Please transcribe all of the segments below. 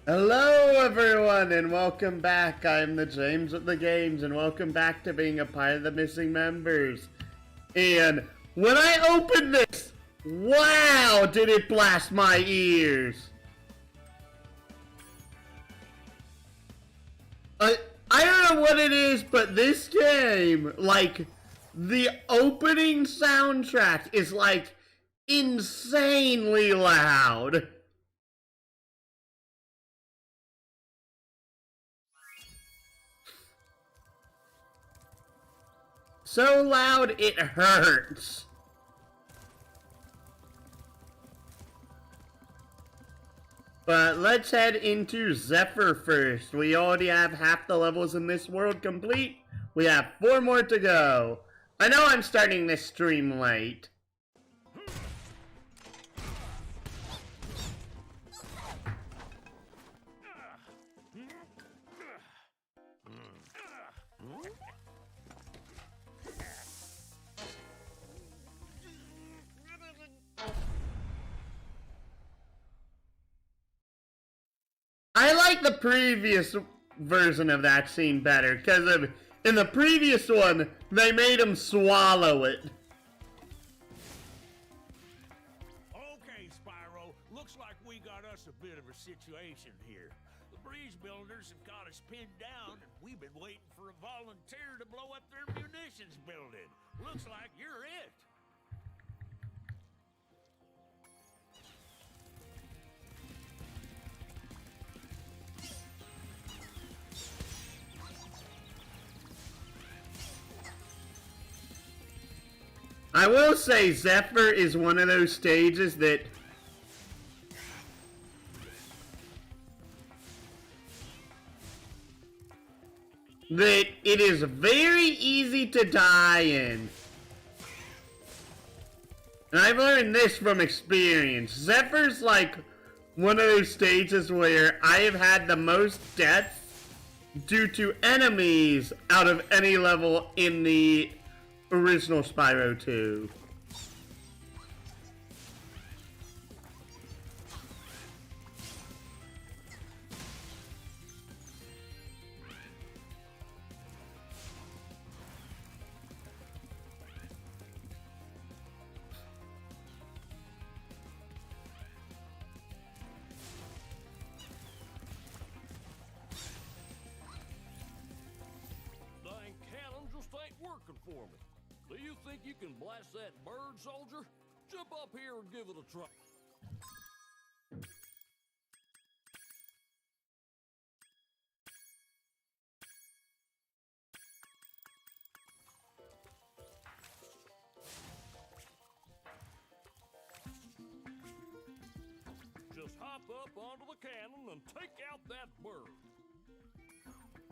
Hello everyone and welcome back. I'm the James with the Games and welcome back to being a part of the missing members. And when I opened this, wow, did it blast my ears. I don't know what it is, but this game, like, the opening soundtrack is like insanely loud. So loud it hurts. But let's head into Zephyr first. We already have half the levels in this world complete. We have 4 more to go. I know I'm starting this stream late. I like the previous version of that scene better, because in the previous one, they made him swallow it. Okay, Spyro, looks like we got us a bit of a situation here. The breeze builders have got us pinned down, and we've been waiting for a volunteer to blow up their munitions building. Looks like you're it. I will say Zephyr is one of those stages that it is very easy to die in. And I've learned this from experience. Zephyr's like one of those stages where I have had the most deaths due to enemies out of any level in the original Spyro 2. Dang cannon just ain't working for me. Do you think you can blast that bird, soldier? Jump up here and give it a try. Just hop up onto the cannon and take out that bird.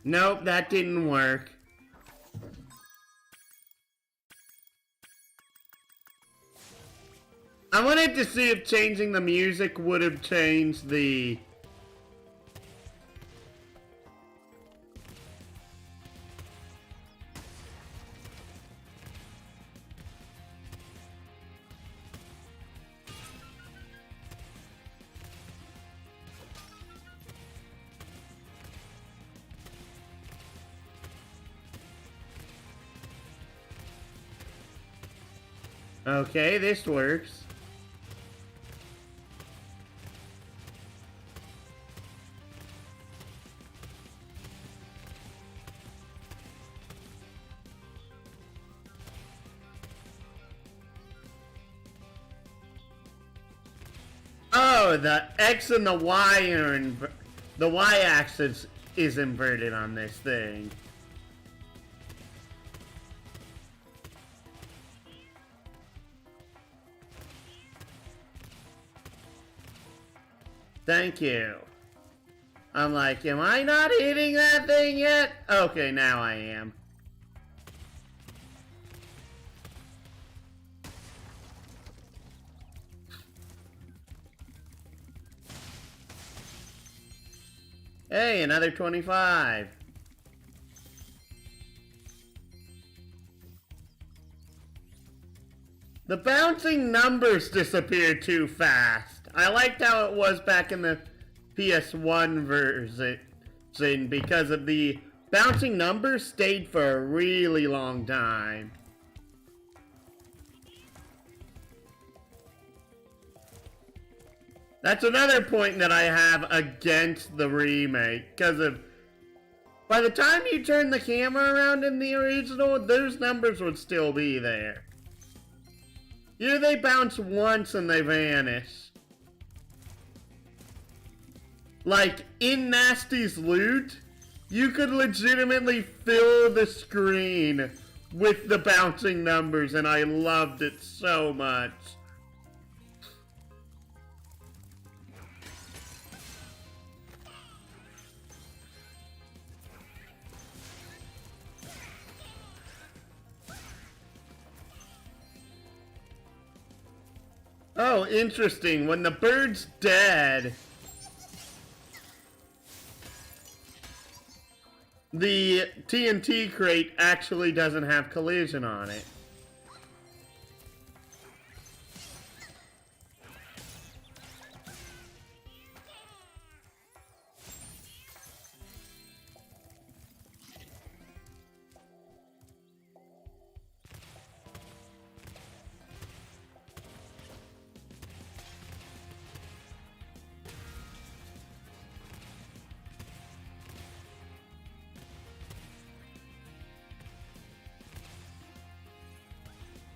Nope, that didn't work. I wanted to see if changing the music would have changed the... Okay, this works. Oh, the X and the Y are the Y-axis is inverted on this thing. Thank you. I'm like, am I not hitting that thing yet? Okay, now I am. Hey, another 25. The bouncing numbers disappeared too fast. I liked how it was back in the PS1 version because of the bouncing numbers stayed for a really long time. That's another point that I have against the remake, because of by the time you turn the camera around in the original, those numbers would still be there. Here they bounce once and they vanish. Like, in Nasty's loot, you could legitimately fill the screen with the bouncing numbers, and I loved it so much. Oh, interesting. When the bird's dead, the TNT crate actually doesn't have collision on it.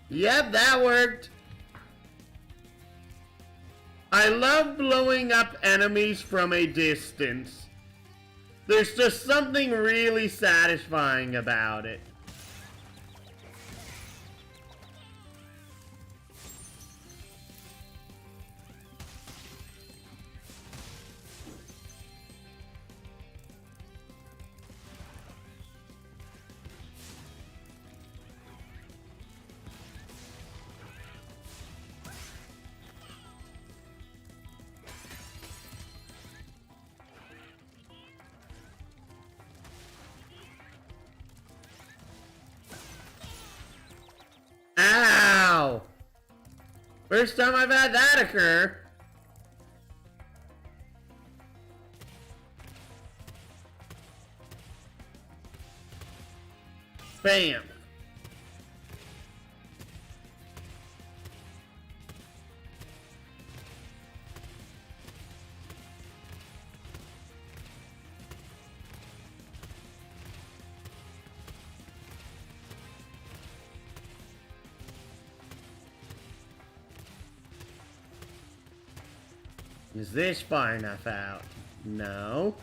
Yep, that worked. I love blowing up enemies from a distance. There's just something really satisfying about it. Ow! First time I've had that occur. Bam. Is this far enough out? No.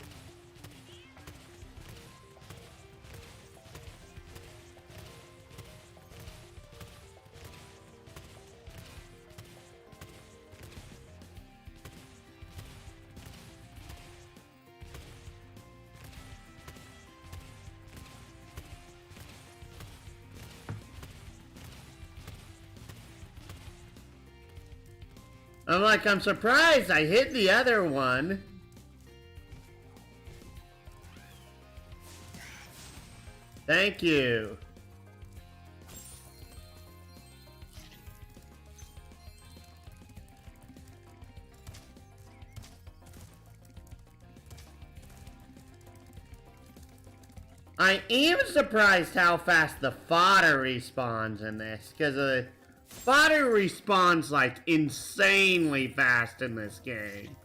I'm surprised I hit the other one. Thank you. I am surprised how fast the fodder respawns in this, because the fodder respawns like insanely fast in this game.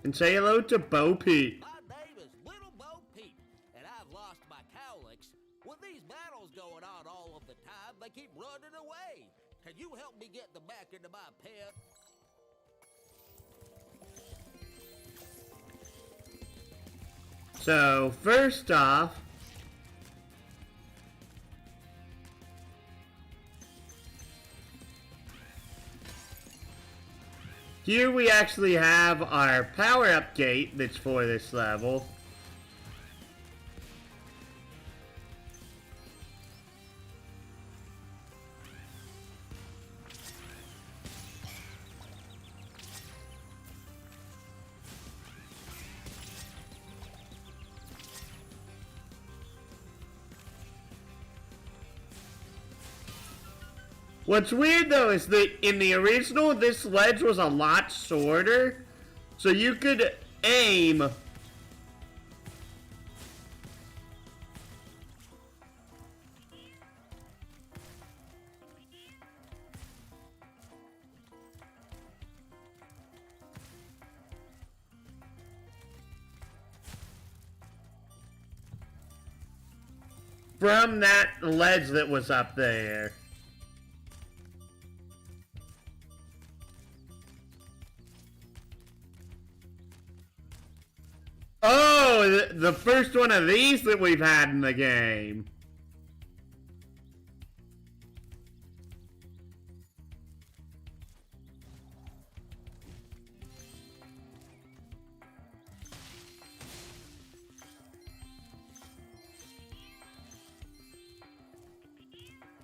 And say hello to Bo Peep. My name is Little Bo Peep, and I've lost my cowlicks. With these battles going on all of the time, they keep running away. Can you help me get them back into my pen? So, first off, here we actually have our power-up gate that's for this level. What's weird though is that in the original, this ledge was a lot shorter, so you could aim from that ledge that was up there. Oh, the first one of these that we've had in the game.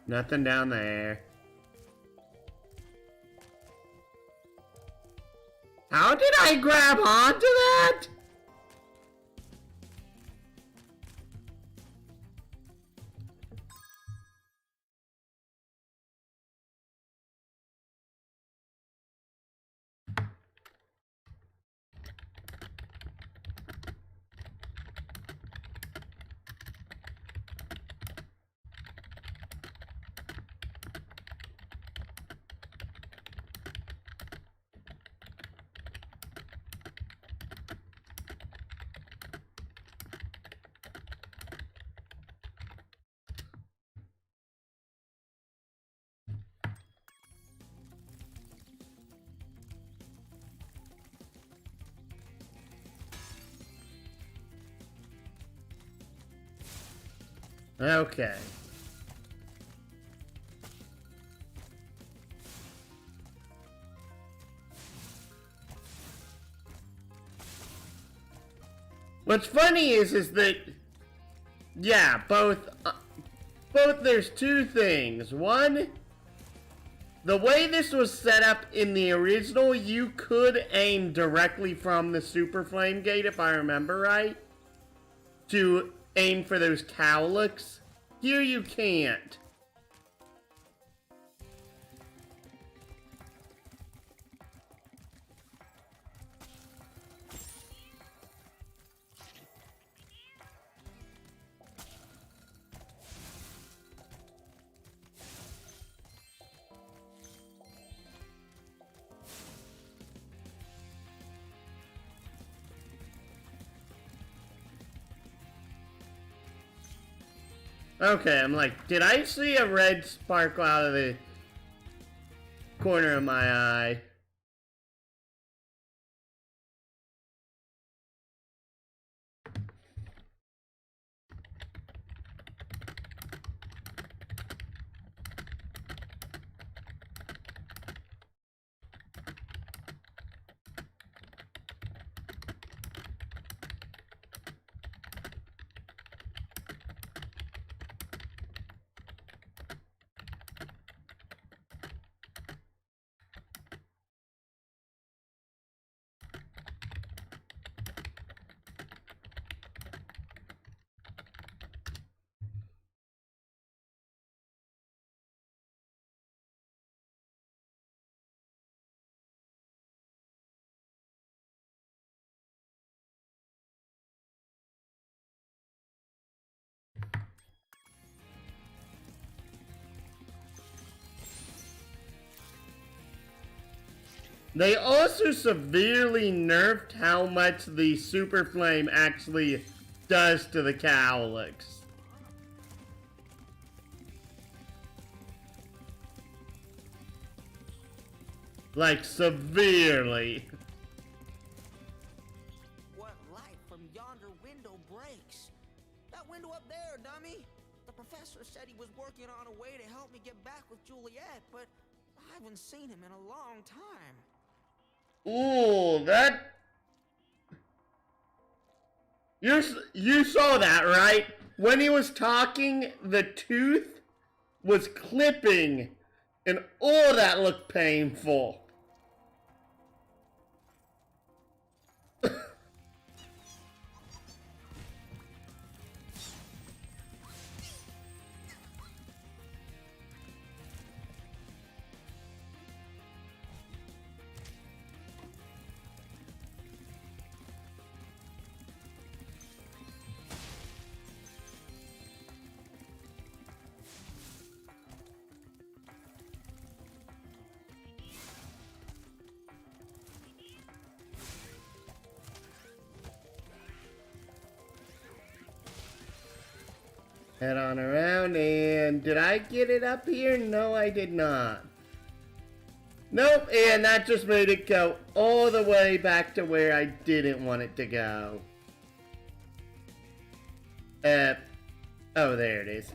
Nothing down there. How did I grab onto that? Okay. What's funny is that, yeah, both there's two things. One, the way this was set up in the original, you could aim directly from the Super Flame Gate, if I remember right, to aim for those cowlicks. Here you can't. Okay, I'm like, did I see a red sparkle out of the corner of my eye? They also severely nerfed how much the Super Flame actually does to the cowlicks. Like, severely. What light from yonder window breaks? That window up there, dummy! The professor said he was working on a way to help me get back with Juliet, but I haven't seen him in a long time. Ooh, that... You saw that, right? When he was talking, the tooth was clipping, and oh, that looked painful. Head on around, and did I get it up here? No, I did not. Nope, and that just made it go all the way back to where I didn't want it to go. Oh, there it is.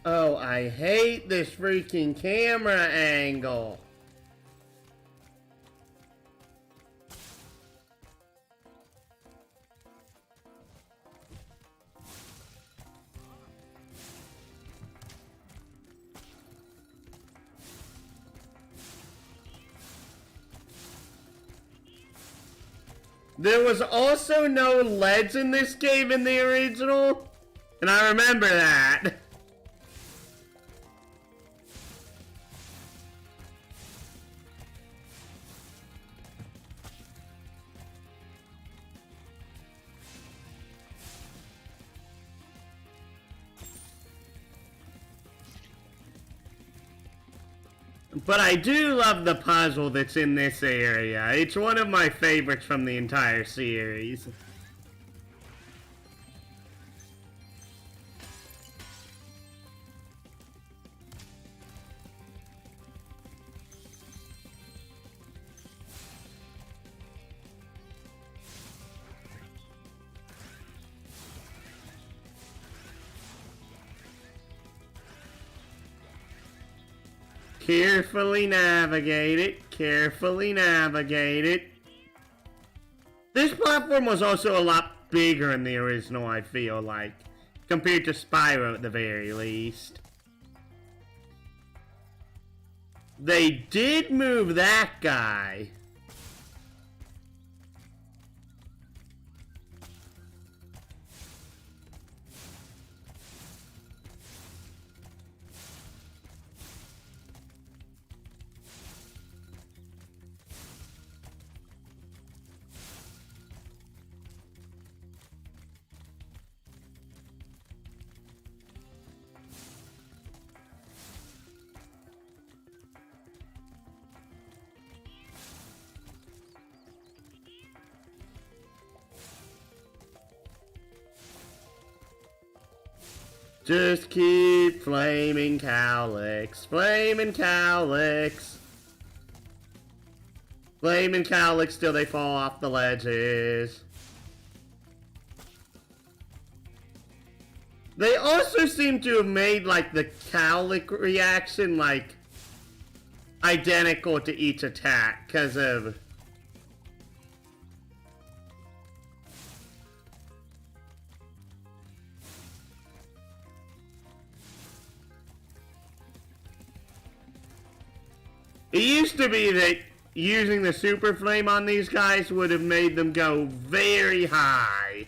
Oh, I hate this freaking camera angle. There was also no leads in this game in the original, and I remember that. But I do love the puzzle that's in this area. It's one of my favorites from the entire series. Carefully navigate it. Carefully navigate it. This platform was also a lot bigger in the original, I feel like. Compared to Spyro at the very least. They did move that guy. Just keep flaming cowlicks, flaming cowlicks. Flaming cowlicks till they fall off the ledges. They also seem to have made, like, the cowlick reaction, like, identical to each attack, because of... It used to be that using the super flame on these guys would have made them go very high.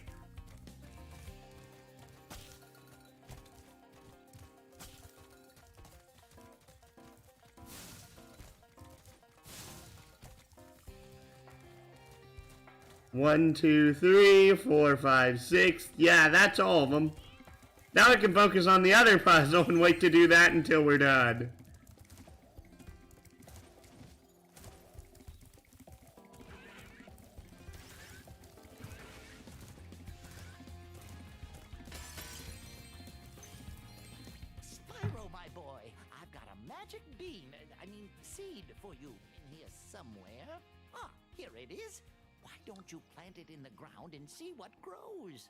One, two, three, four, five, six. Yeah, that's all of them. Now I can focus on the other puzzle and wait to do that until we're done. Spyro, my boy, I've got a magic bean, seed for you in here somewhere. Ah, here it is. Why don't you plant it in the ground and see what grows?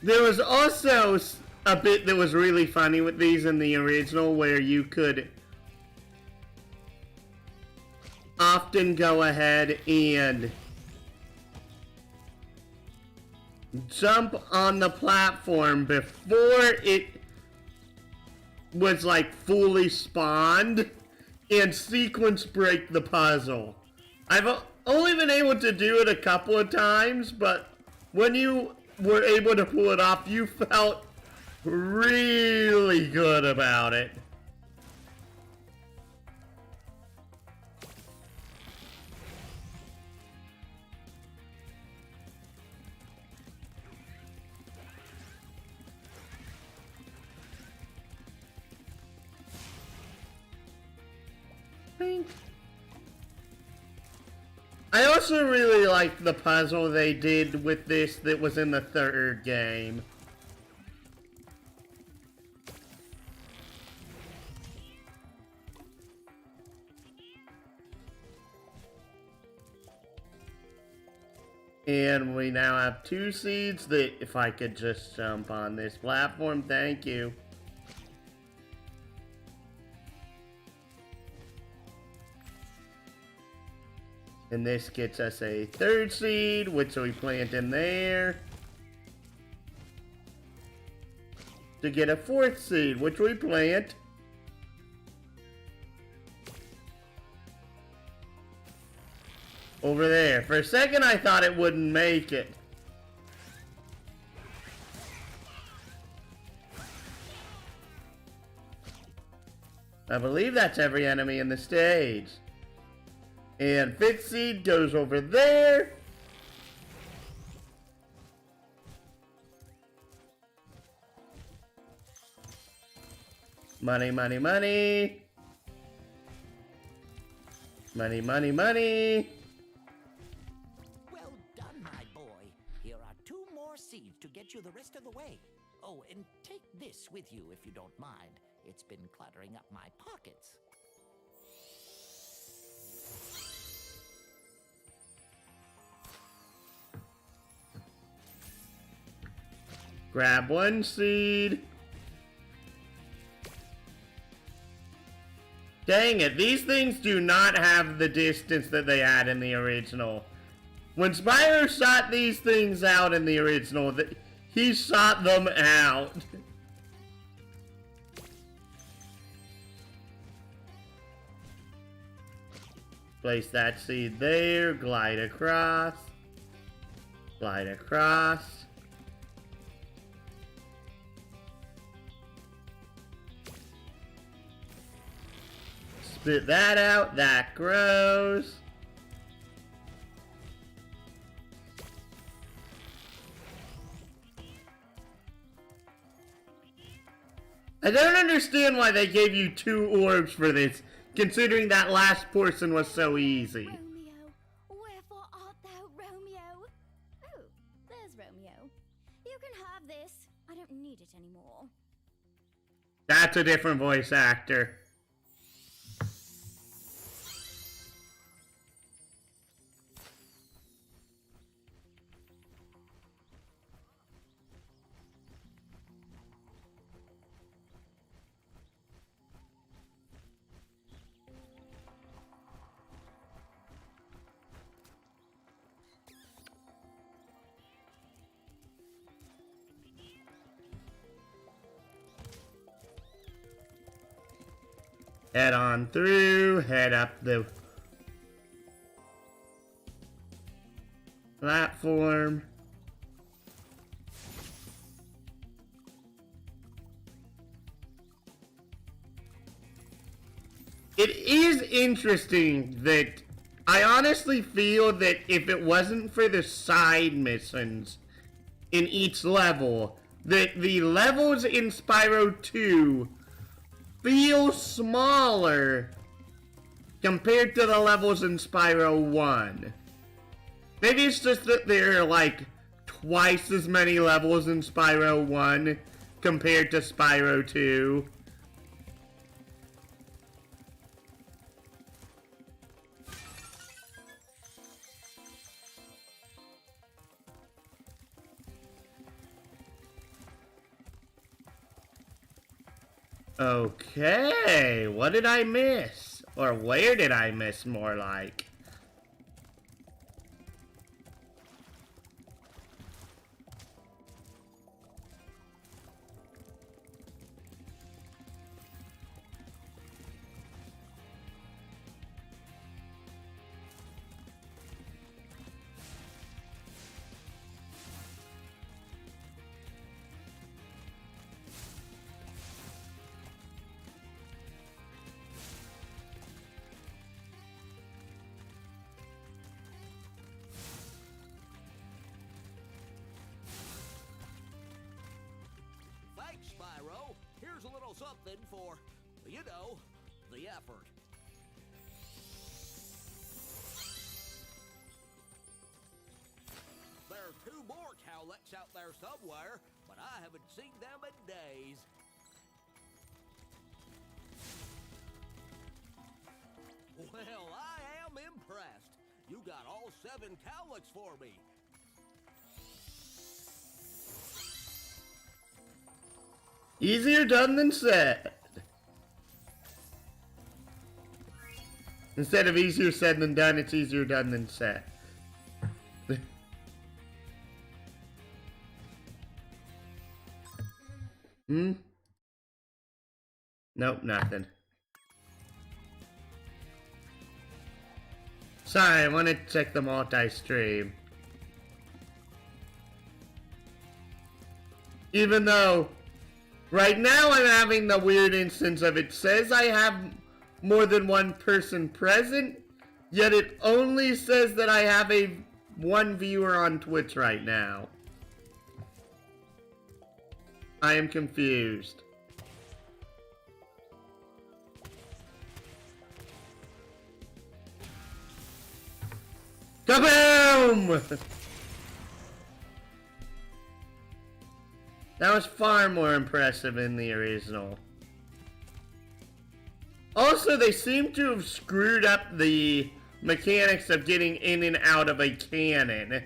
There was also a bit that was really funny with these in the original where you could often go ahead and jump on the platform before it was like fully spawned and sequence break the puzzle. I've only been able to do it a couple of times, but when you were able to pull it off, you felt really good about it. I also really liked the puzzle they did with this that was in the third game. And we now have 2 seeds that, if I could just jump on this platform, thank you. And this gets us a 3rd seed, which we plant in there. To get a 4th seed, which we plant. Over there. For a second I thought it wouldn't make it. I believe that's every enemy in the stage. And 5th seed goes over there. Money, money, money. Money, money, money. Well done, my boy. Here are 2 more seeds to get you the rest of the way. Oh, and take this with you if you don't mind. It's been cluttering up my pockets. Grab 1 seed. Dang it, these things do not have the distance that they had in the original. When Spyro shot these things out in the original, he shot them out. Place that seed there, glide across. Glide across. Spit that out, that grows. I don't understand why they gave you 2 orbs for this, considering that last portion was so easy. Romeo, wherefore art thou, Romeo? Oh, there's Romeo. You can have this. I don't need it anymore. That's a different voice actor. Head on through, head up the platform. It is interesting that I honestly feel that if it wasn't for the side missions in each level, that the levels in Spyro 2 feel smaller compared to the levels in Spyro 1. Maybe it's just that there are like twice as many levels in Spyro 1 compared to Spyro 2. Okay, what did I miss? Or where did I miss, more like? little something for, you know, the effort. There are 2 more cowlets out there somewhere, but I haven't seen them in days. Well, I am impressed. You got all 7 cowlets for me. Easier done than said. Instead of easier said than done, it's easier done than said. Nope, nothing. Sorry, I wanted to check the multi-stream. Even though, right now I'm having the weird instance of it says I have more than one person present, yet it only says that I have one viewer on Twitch right now. I am confused. Kaboom! That was far more impressive in the original. Also, they seem to have screwed up the mechanics of getting in and out of a cannon.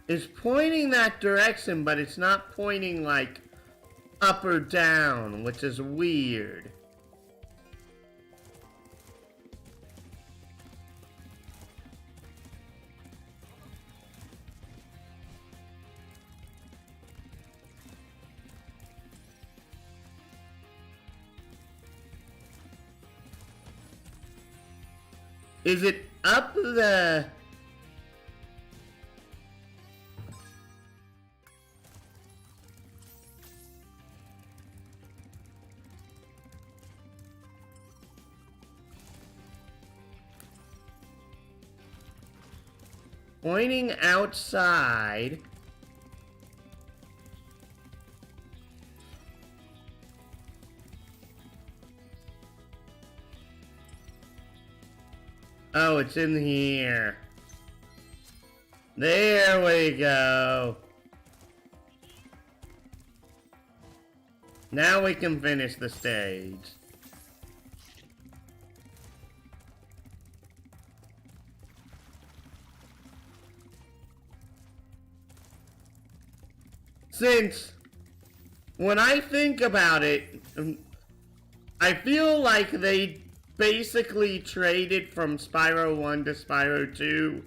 It's pointing that direction, but it's not pointing like up or down, which is weird. Is it up the... Pointing outside. Oh, it's in here. There we go. Now we can finish the stage. Since, when I think about it, I feel like they basically traded from Spyro 1 to Spyro 2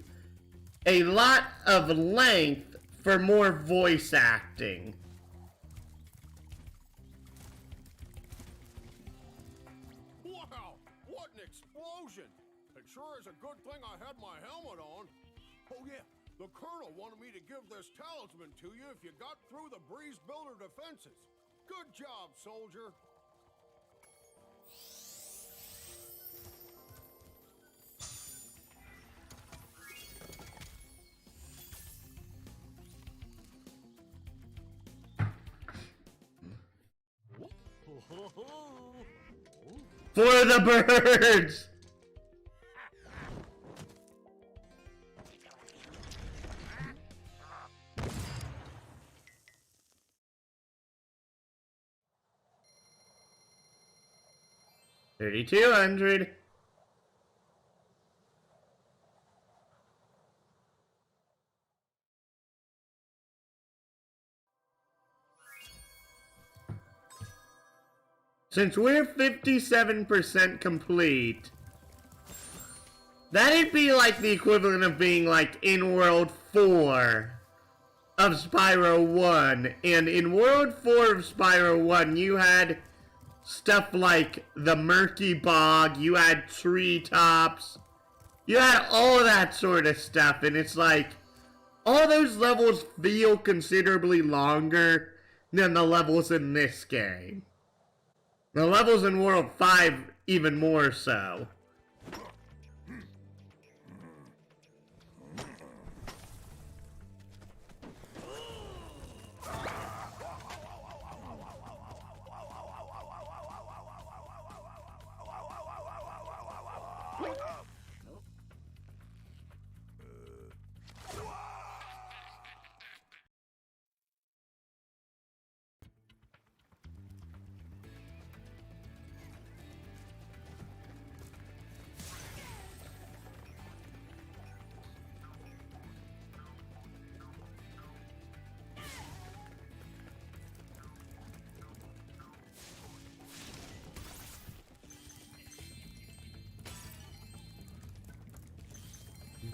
a lot of length for more voice acting. Wow, what an explosion! It sure is a good thing I had my helmet on. Oh yeah, the Colonel wanted me to give this talisman to you if you got through the Breeze Builder defenses. Good job, soldier. For the birds! $3,200. Since we're 57% complete, That'd be like the equivalent of being like in World 4 of Spyro 1. And in World 4 of Spyro 1, you had stuff like the Murky Bog, you had treetops, you had all that sort of stuff. And it's like, all those levels feel considerably longer than the levels in this game. The levels in World 5 even more so.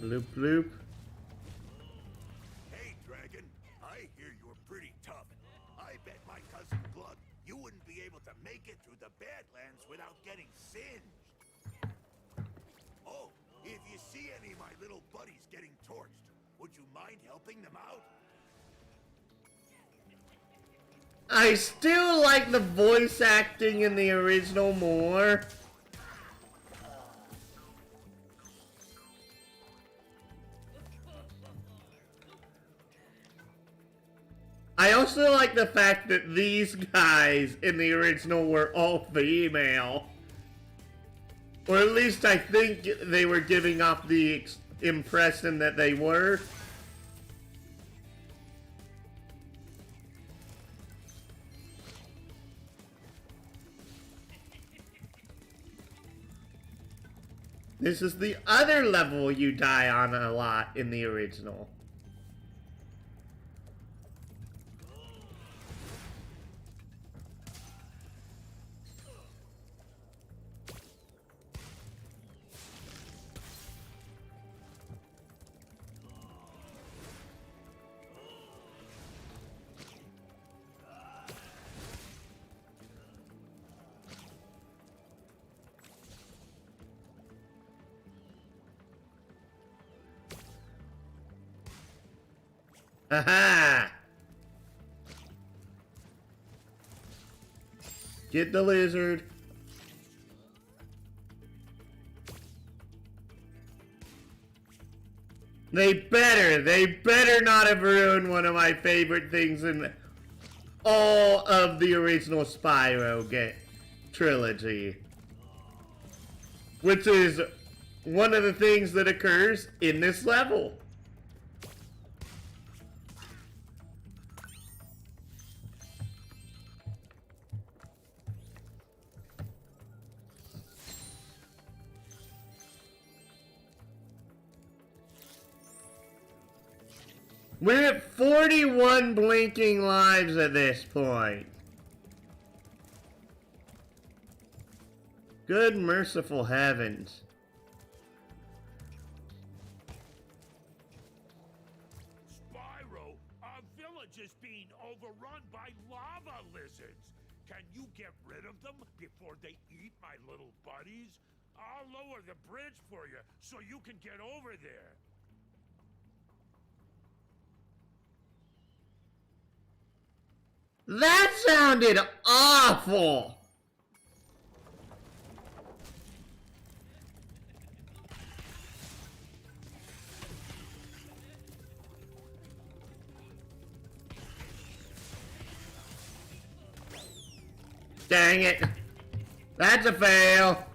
Bloop bloop. Hey, Dragon. I hear you're pretty tough. I bet my cousin Glug you wouldn't be able to make it through the Badlands without getting singed. Oh, if you see any of my little buddies getting torched, would you mind helping them out? I still like the voice acting in the original more. I also like the fact that these guys in the original were all female. Or at least I think they were giving off the impression that they were. This is the other level you die on a lot in the original. Aha! Get the lizard. They better not have ruined one of my favorite things in all of the original Spyro trilogy. Which is one of the things that occurs in this level. We're at 41 blinking lives at this point. Good merciful heavens. Spyro, our village is being overrun by lava lizards. Can you get rid of them before they eat my little buddies? I'll lower the bridge for you so you can get over there. That sounded awful! Dang it. That's a fail.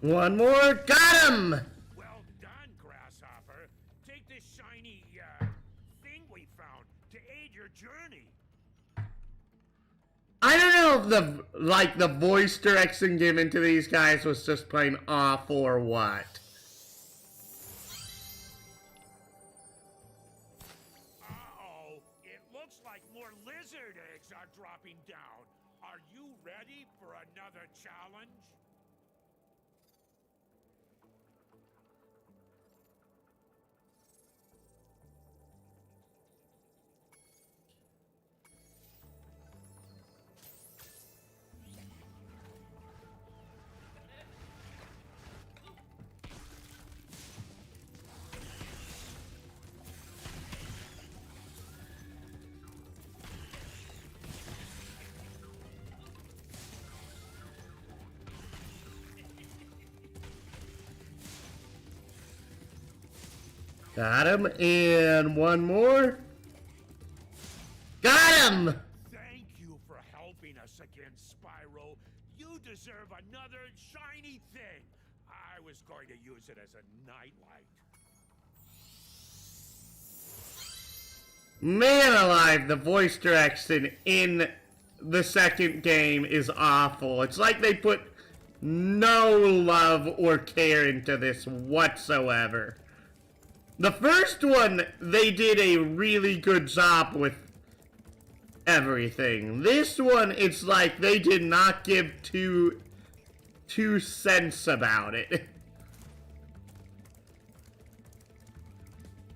One more, got him! Well done, journey. I don't know if the voice direction given to these guys was just plain awful or what. Uh-oh, it looks like more lizard eggs are dropping down. Are you ready for another challenge? Got him, and one more. Got him! Thank you for helping us again, Spyro. You deserve another shiny thing. I was going to use it as a nightlight. Man alive, the voice direction in the second game is awful. It's like they put no love or care into this whatsoever. The first one, they did a really good job with everything. This one, it's like they did not give two cents about it.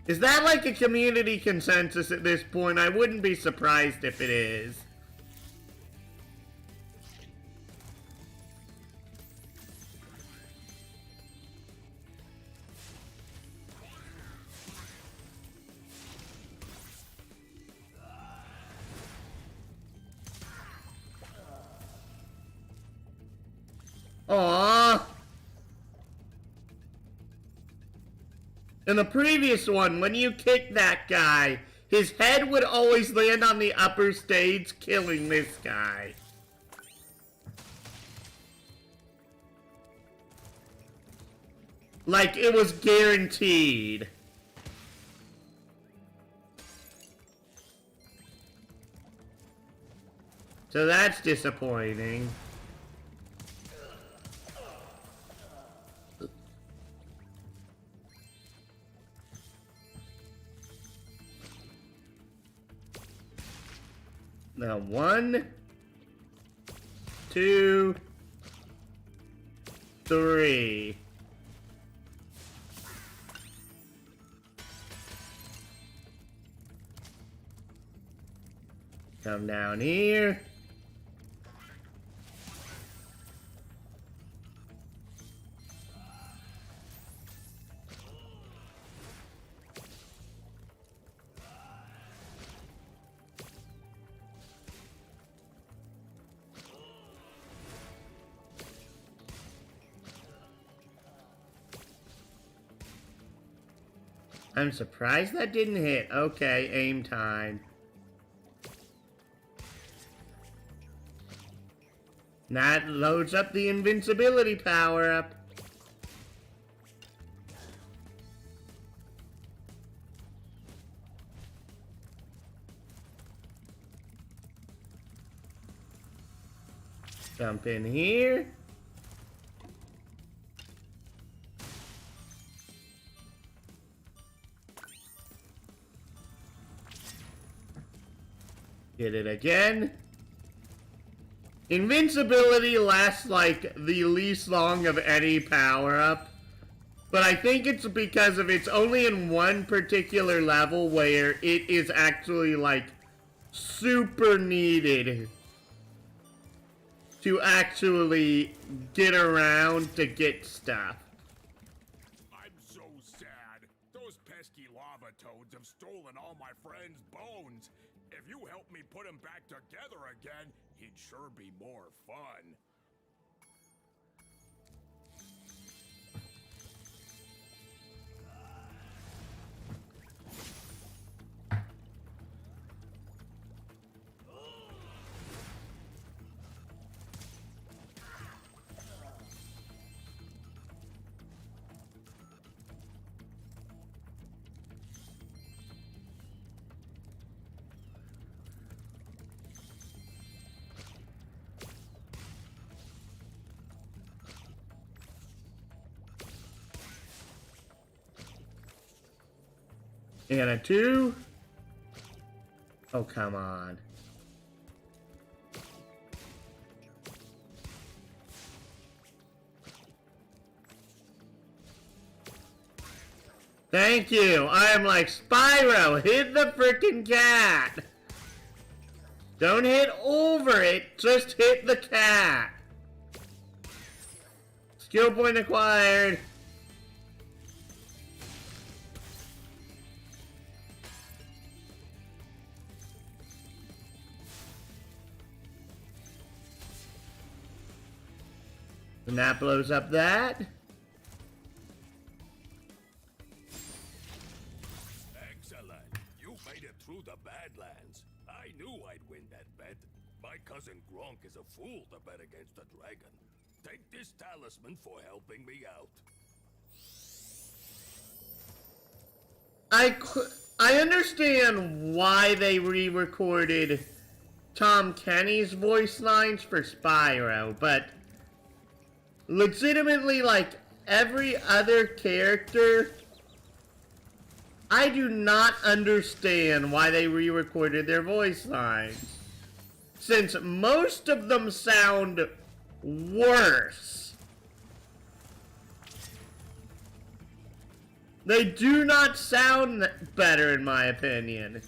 Is that like a community consensus at this point? I wouldn't be surprised if it is. Aww. In the previous one, when you kicked that guy, his head would always land on the upper stage, killing this guy. Like it was guaranteed. So that's disappointing. Now 1, 2, 3. Come down here. I'm surprised that didn't hit. Okay, aim time. That loads up the invincibility power-up. Jump in here. Get it again. Invincibility lasts like the least long of any power-up. But I think it's because of it's only in one particular level where it is actually like super needed to actually get around to get stuff. I'm so sad. Those pesky lava toads have stolen all my friends' bones. If you help me put them back together again, it'd sure be more fun. And a 2. Oh, come on. Thank you. I am like, Spyro, hit the freaking cat. Don't hit over it, just hit the cat. Skill point acquired. And that blows up that. Excellent. You made it through the Badlands. I knew I'd win that bet. My cousin Gronk is a fool to bet against a dragon. Take this talisman for helping me out. I understand why they re-recorded Tom Kenny's voice lines for Spyro, but legitimately, like every other character, I do not understand why they re-recorded their voice lines, since most of them sound worse. They do not sound better, in my opinion.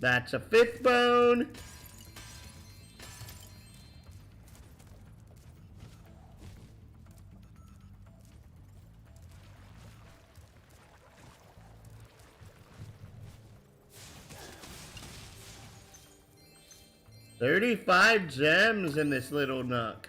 That's a 5th bone. $35 gems in this little nook.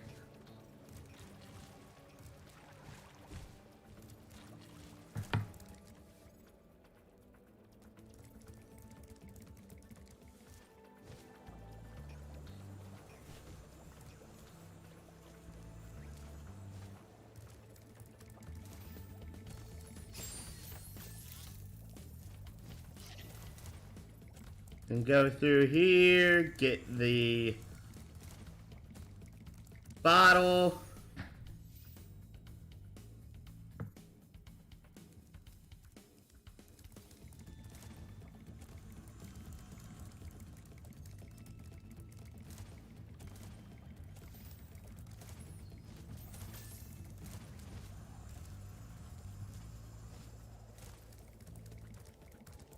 And go through here, get the bottle.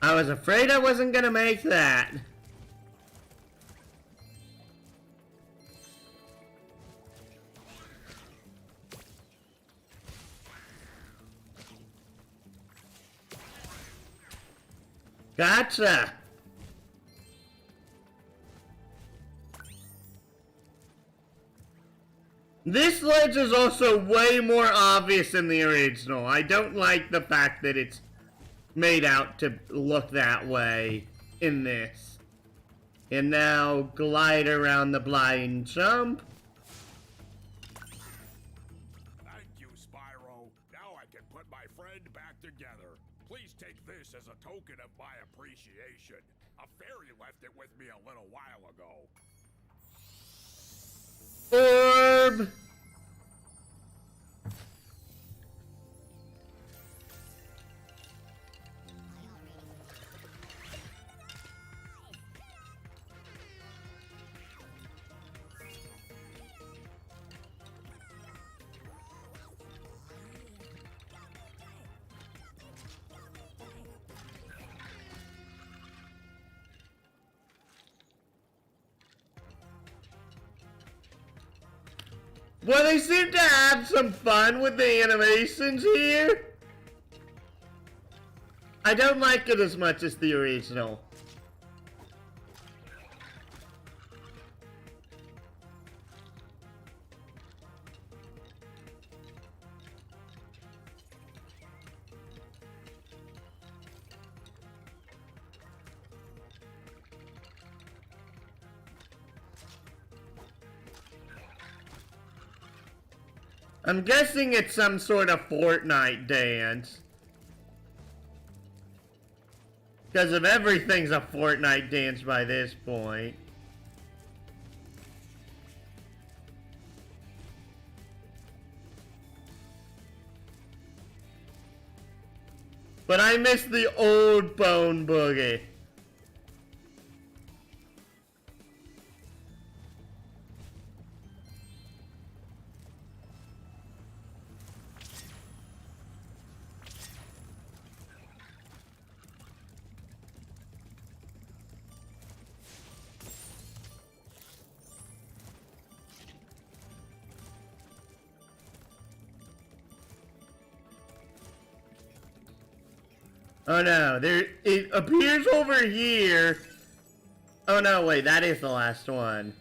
I was afraid I wasn't gonna make that. Gotcha. This ledge is also way more obvious than the original. I don't like the fact that it's made out to look that way in this. And now glide around the blind jump. Thank you, Spyro. Now I can put my friend back together. Please take this as a token of my appreciation. A fairy left it with me a little while ago. Orb. Well, they seem to have some fun with the animations here. I don't like it as much as the original. I'm guessing it's some sort of Fortnite dance. Because if everything's a Fortnite dance by this point. But I miss the old Bone Boogie. Oh no, it appears over here. Oh no, wait, that is the last one.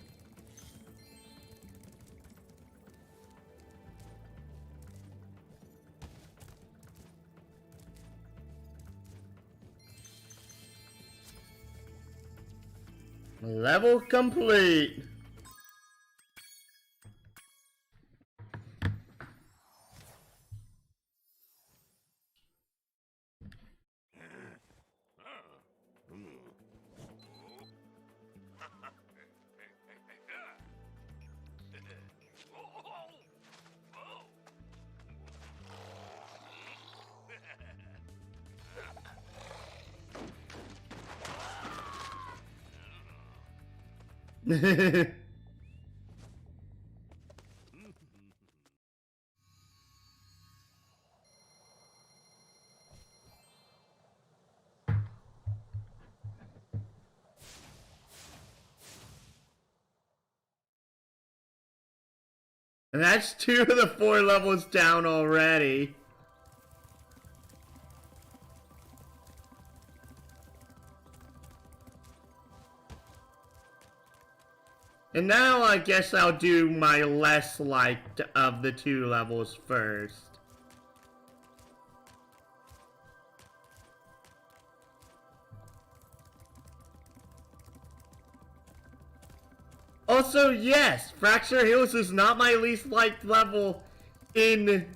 Level complete. And that's 2 of the 4 levels down already. And now I guess I'll do my less liked of the 2 levels first. Also, yes, Fracture Hills is not my least liked level in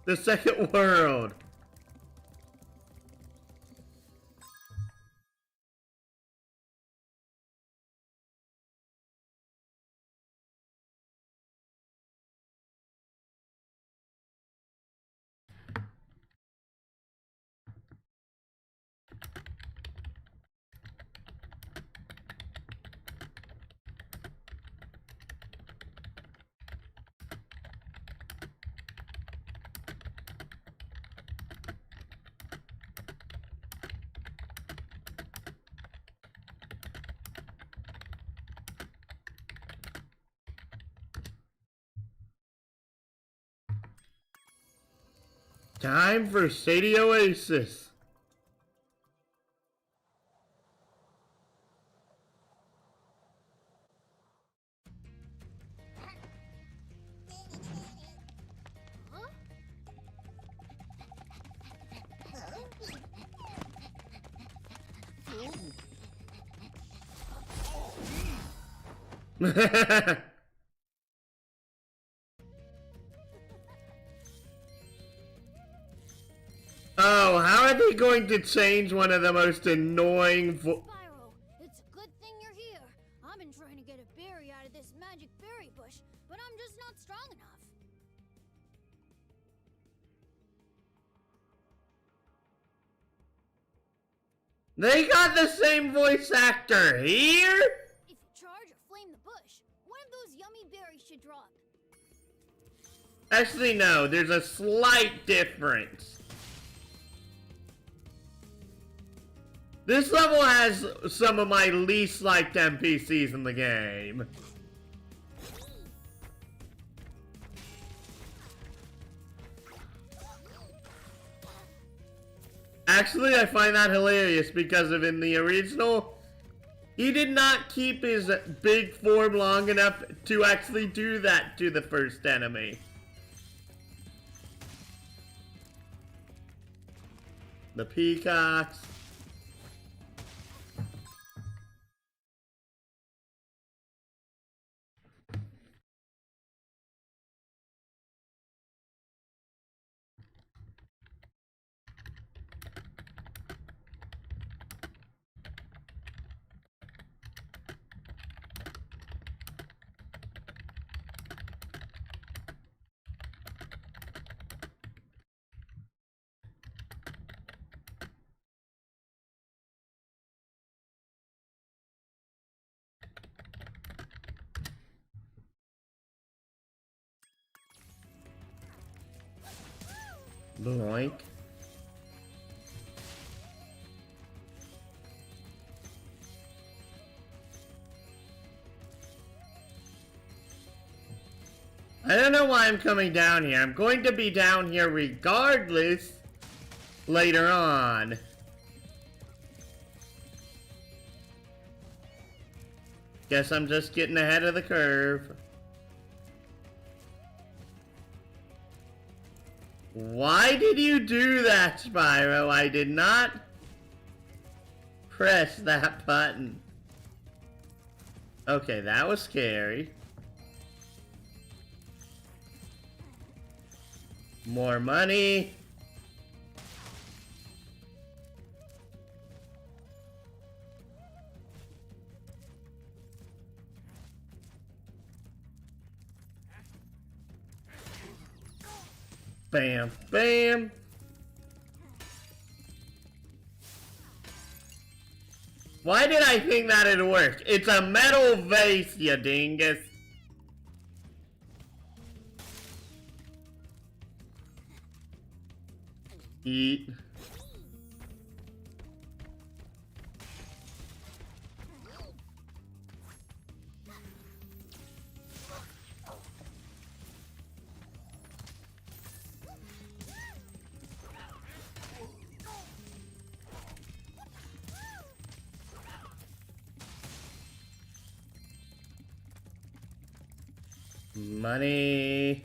the second world. Time for Shady Oasis. Oh, how are they going to change one of the most annoying Spyro, it's a good thing you're here. I've been trying to get a berry out of this magic berry bush, but I'm just not strong enough. They got the same voice actor here? If you charge or flame the bush, one of those yummy berries should drop. Actually, no, there's a slight difference. This level has some of my least liked NPCs in the game. Actually, I find that hilarious because of in the original, he did not keep his big form long enough to actually do that to the first enemy. The peacocks. Boink. I don't know why I'm coming down here. I'm going to be down here regardless later on. Guess I'm just getting ahead of the curve. Why did you do that, Spyro? I did not press that button. Okay, that was scary. More money. Bam, bam. Why did I think that'd work? It's a metal vase, you dingus. Eat. Money.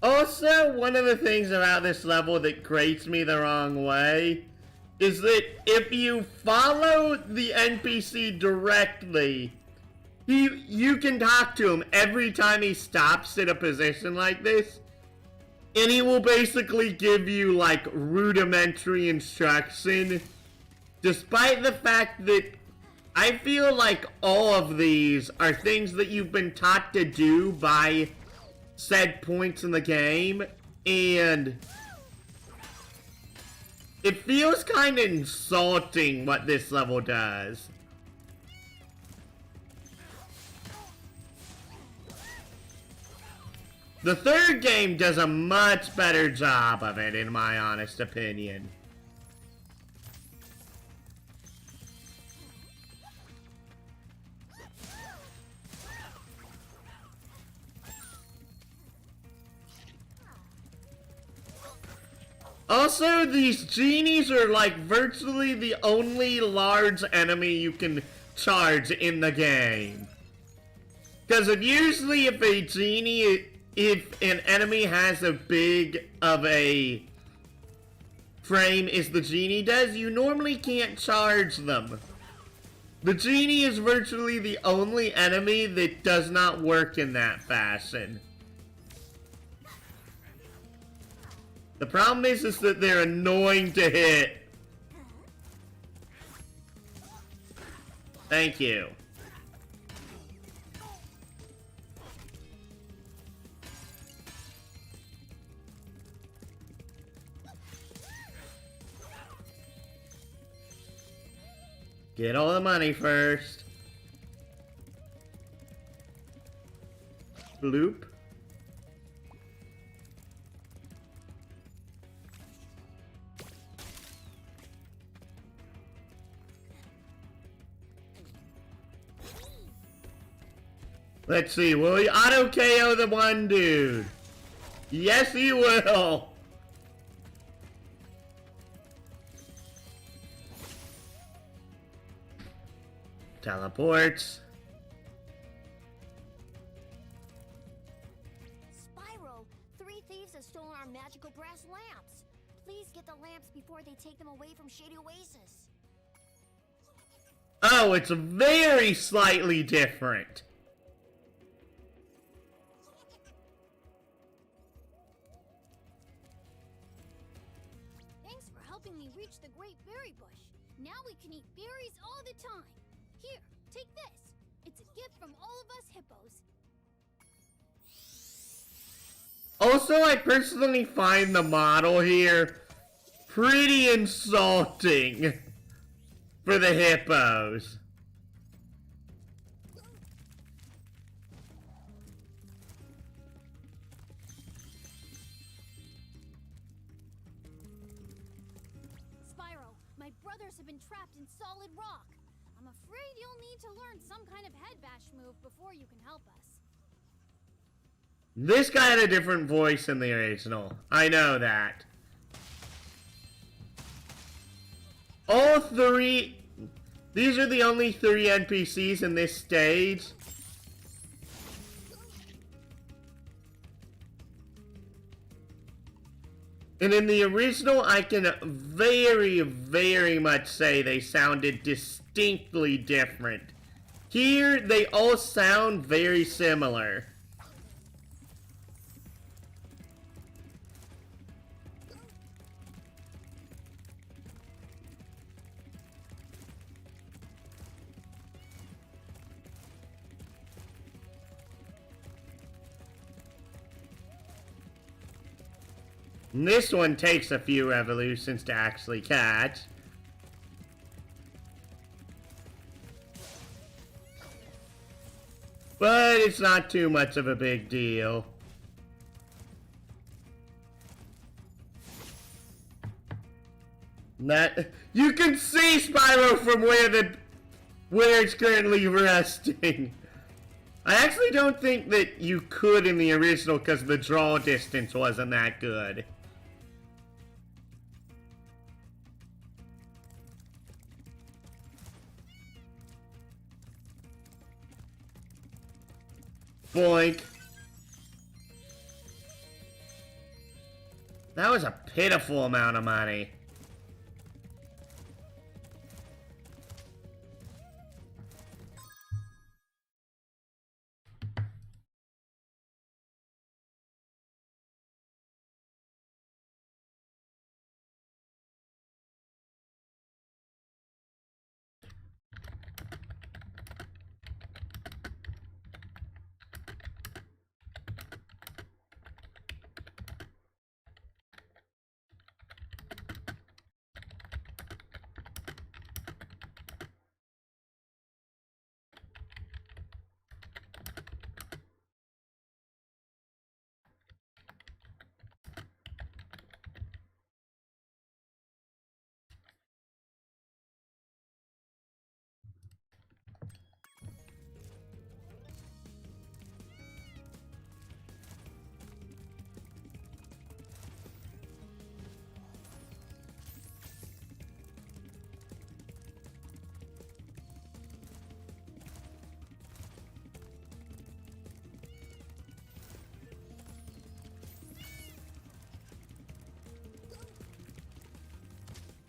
Also, one of the things about this level that grates me the wrong way is that if you follow the NPC directly, you can talk to him every time he stops in a position like this, and he will basically give you like rudimentary instruction, despite the fact that I feel like all of these are things that you've been taught to do by said points in the game, and it feels kind of insulting what this level does. The third game does a much better job of it, in my honest opinion. Also, these genies are like virtually the only large enemy you can charge in the game. Because if a genie, if an enemy has as big of a frame as the genie does, you normally can't charge them. The genie is virtually the only enemy that does not work in that fashion. The problem is that they're annoying to hit. Thank you. Get all the money first. Bloop. Let's see, will he auto KO the one dude? Yes, he will. Teleports. Spyro, 3 thieves have stolen our magical brass lamps. Please get the lamps before they take them away from Shady Oasis. Oh, it's very slightly different. Thanks for helping me reach the Great Berry Bush. Now we can eat berries all the time. Here, take this. It's a gift from all of us hippos. Also, I personally find the model here pretty insulting for the hippos. boulders have been trapped in solid rock. I'm afraid you'll need to learn some kind of head bash move before you can help us. This guy had a different voice in the original. I know that. All three... These are the only 3 NPCs in this stage. And in the original, I can very, very much say they sounded distinctly different. Here, they all sound very similar. And this one takes a few evolutions to actually catch. But it's not too much of a big deal. That you can see Spyro from where it's currently resting. I actually don't think that you could in the original because the draw distance wasn't that good. Boink. That was a pitiful amount of money.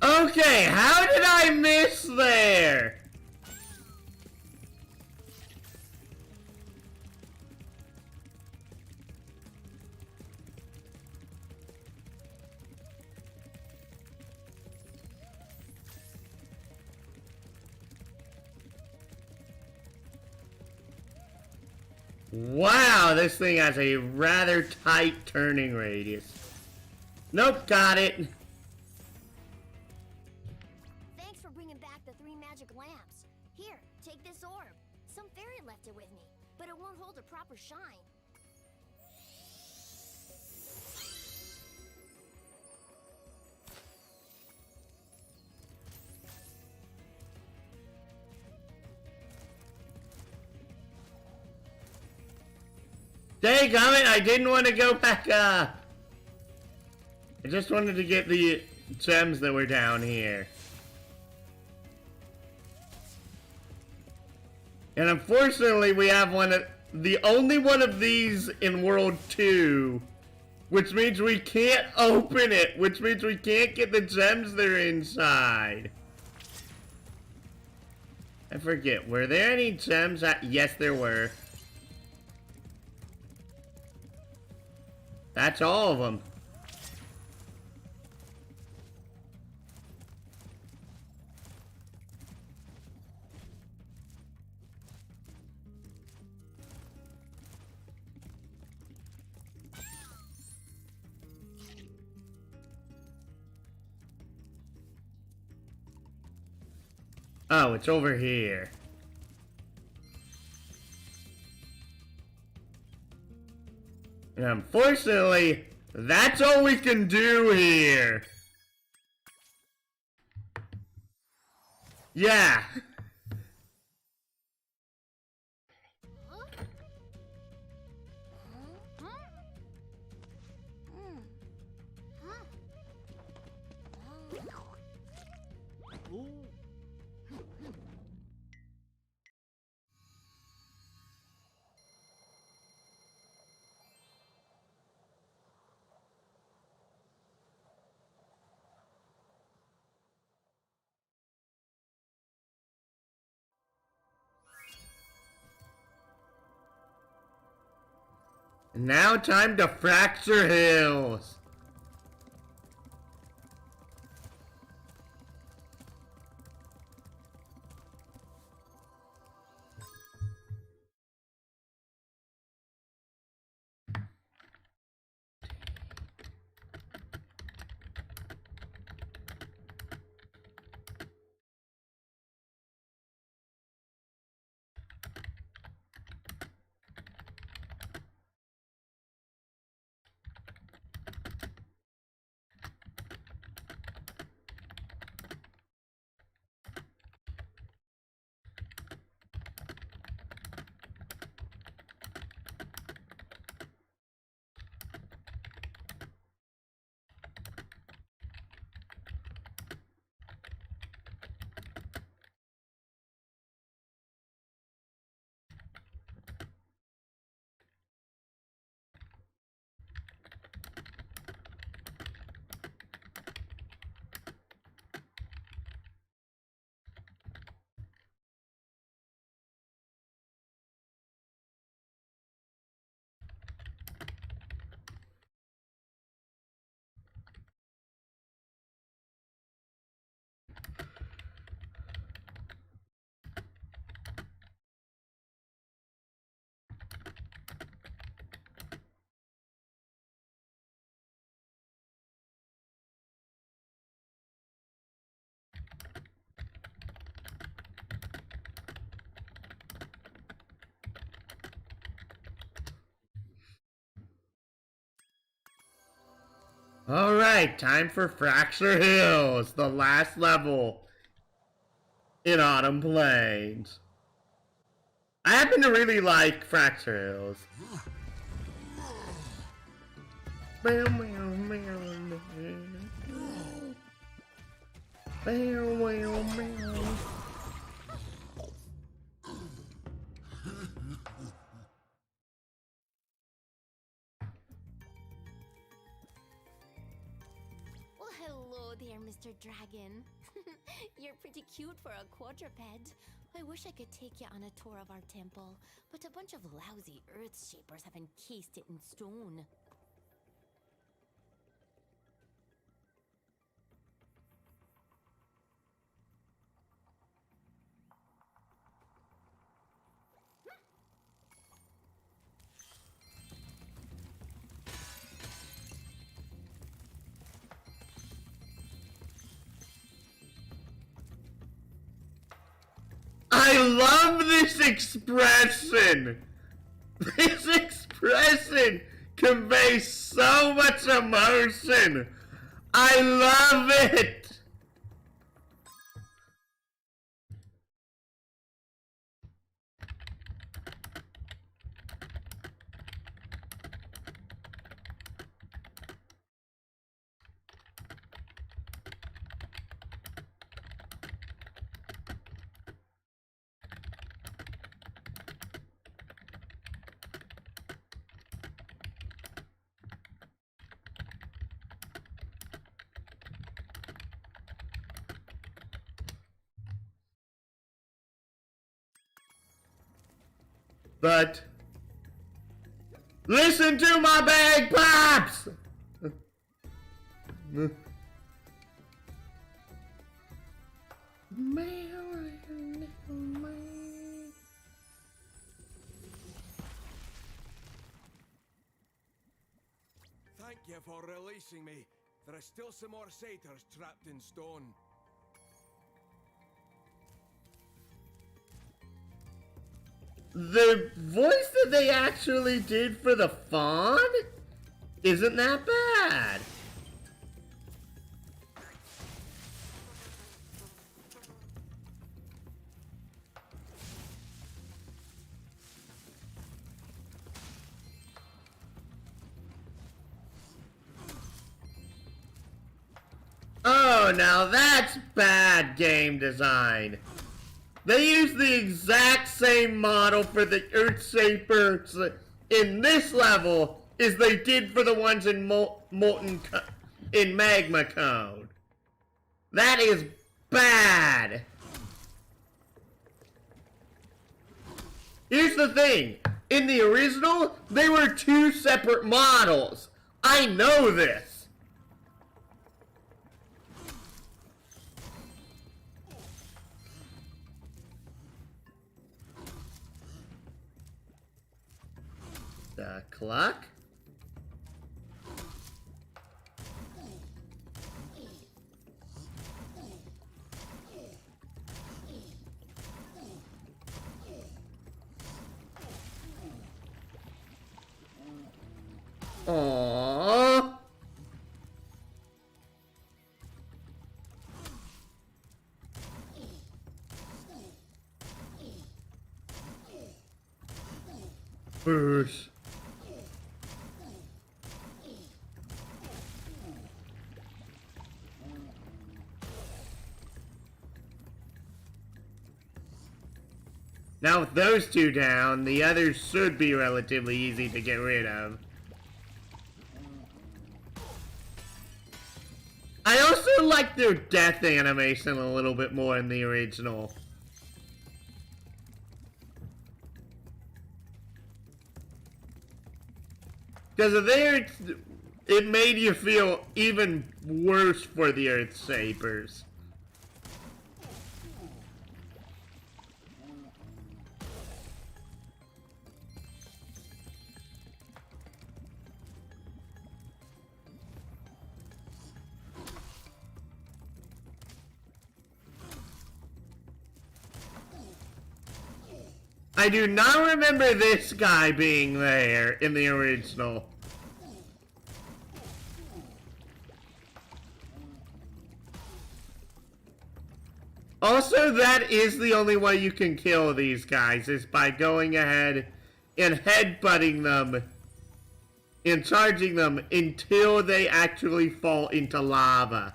Okay, how did I miss there? Wow, this thing has a rather tight turning radius. Nope, got it. Thanks for bringing back the 3 magic lamps. Here, take this orb. Some fairy left it with me, but it won't hold a proper shine. Daggum it, I didn't want to go back up. I just wanted to get the gems that were down here. And unfortunately, we have the only one of these in World 2. Which means we can't open it. Which means we can't get the gems that are inside. I forget, were there any gems? Yes, there were. That's all of them. Oh, it's over here. And unfortunately, that's all we can do here. Yeah. Now time to fracture hills. Alright, time for Fracture Hills, the last level in Autumn Plains. I happen to really like Fracture Hills. Well, hello there, Mr. Dragon. You're pretty cute for a quadruped. I wish I could take you on a tour of our temple, but a bunch of lousy earth shapers have encased it in stone. I love this expression! This expression conveys so much emotion! I love it! But listen to my bagpipes! Thank you for releasing me. There are still some more satyrs trapped in stone. The voice that they actually did for the fawn isn't that bad. Oh, now that's bad game design. They use the exact same model for the Earthshapers in this level as they did for the ones in Magma Code. That is bad. Here's the thing. In the original, they were two separate models. I know this. The clock? Aww. Bruce. Now with those two down, the others should be relatively easy to get rid of. I also like their death animation a little bit more in the original. Because there, it made you feel even worse for the Earthshapers. I do not remember this guy being there in the original. Also, that is the only way you can kill these guys, is by going ahead and headbutting them and charging them until they actually fall into lava.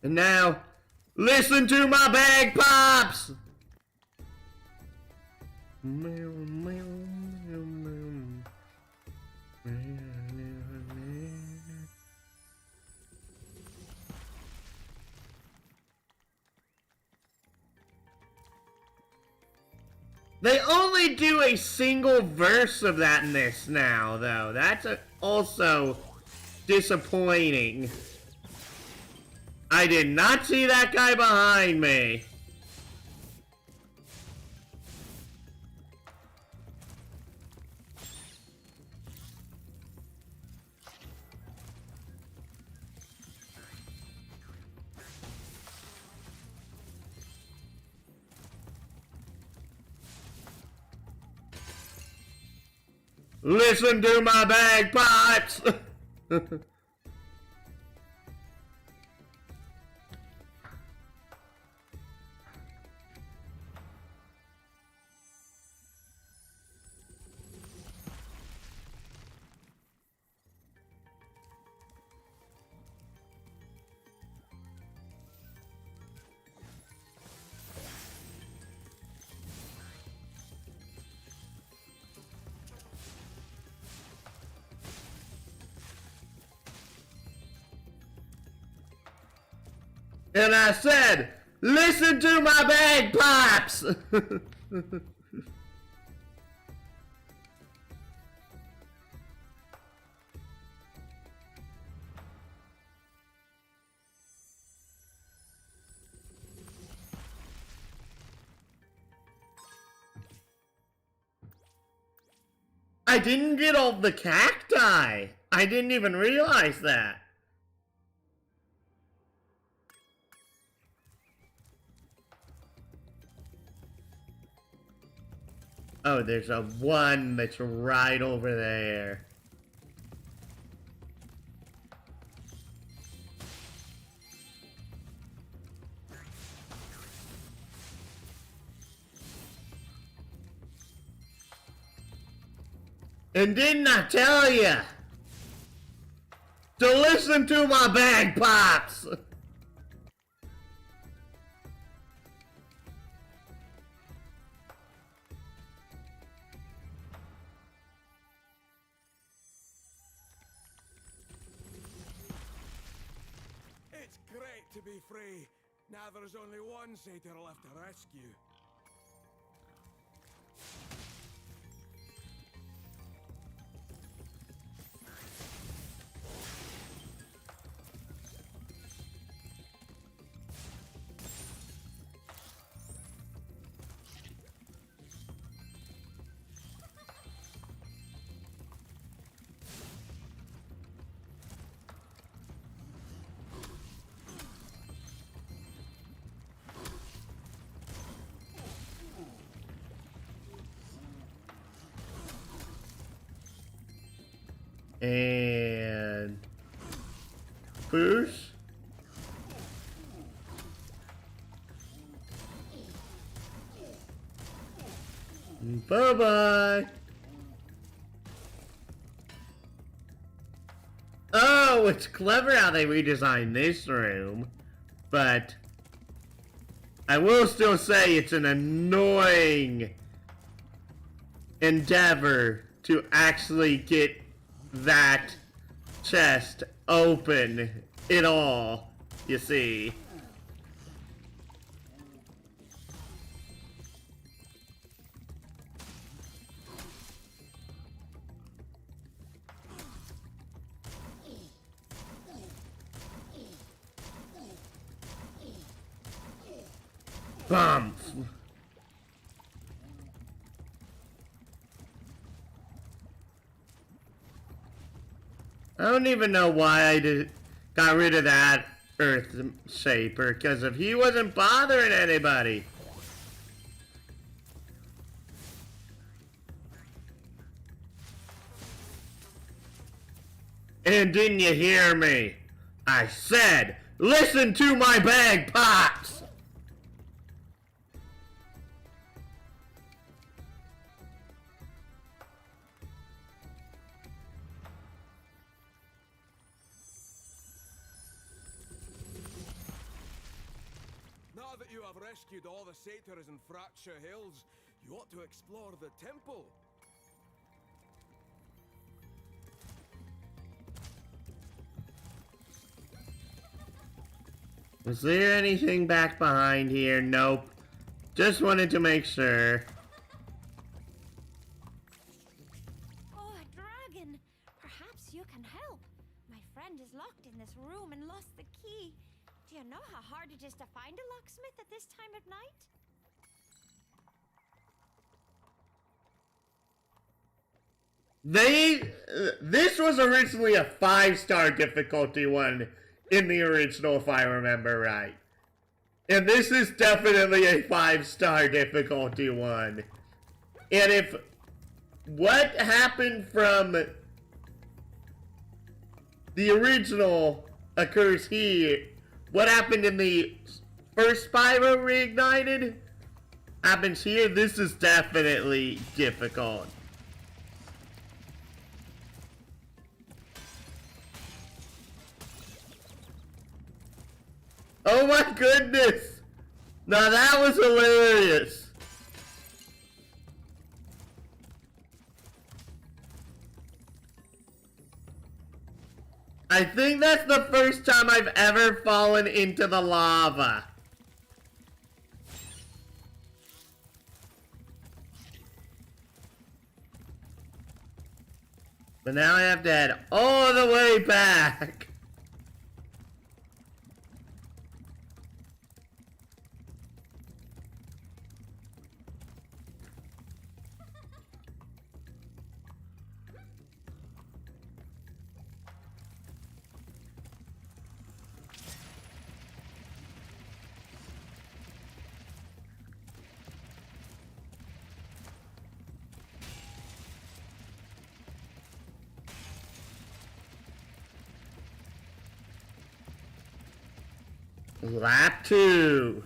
And now, listen to my bagpipes! They only do a single verse of that in this now, though. That's also disappointing. I did not see that guy behind me. Listen to my bagpipes! And I said, listen to my bagpipes! I didn't get all the cacti! I didn't even realize that. Oh, there's a one that's right over there. And didn't I tell ya to listen to my bagpipes? It's great to be free. Now there's only one satyr left to rescue. And push. Bye-bye. Oh, it's clever how they redesigned this room, but I will still say it's an annoying endeavor to actually get that chest open at all, you see. Bump. I don't even know why I got rid of that Earth Shaper, because if he wasn't bothering anybody. And didn't you hear me? I said, listen to my bagpipes! Now that you have rescued all the satyrs in Fracture Hills, you ought to explore the temple. Was there anything back behind here? Nope. Just wanted to make sure. Oh, a dragon! Perhaps you can help. My friend is locked in this room and lost the key. Do you know how hard it is to find a locksmith at this time of night? This was originally a 5-star difficulty one in the original, if I remember right. And this is definitely a 5-star difficulty one. And if what happened from the original occurs here, what happened in the first Spyro Reignited happens here, this is definitely difficult. Oh my goodness! Now that was hilarious! I think that's the first time I've ever fallen into the lava. But now I have to head all the way back. Lap 2.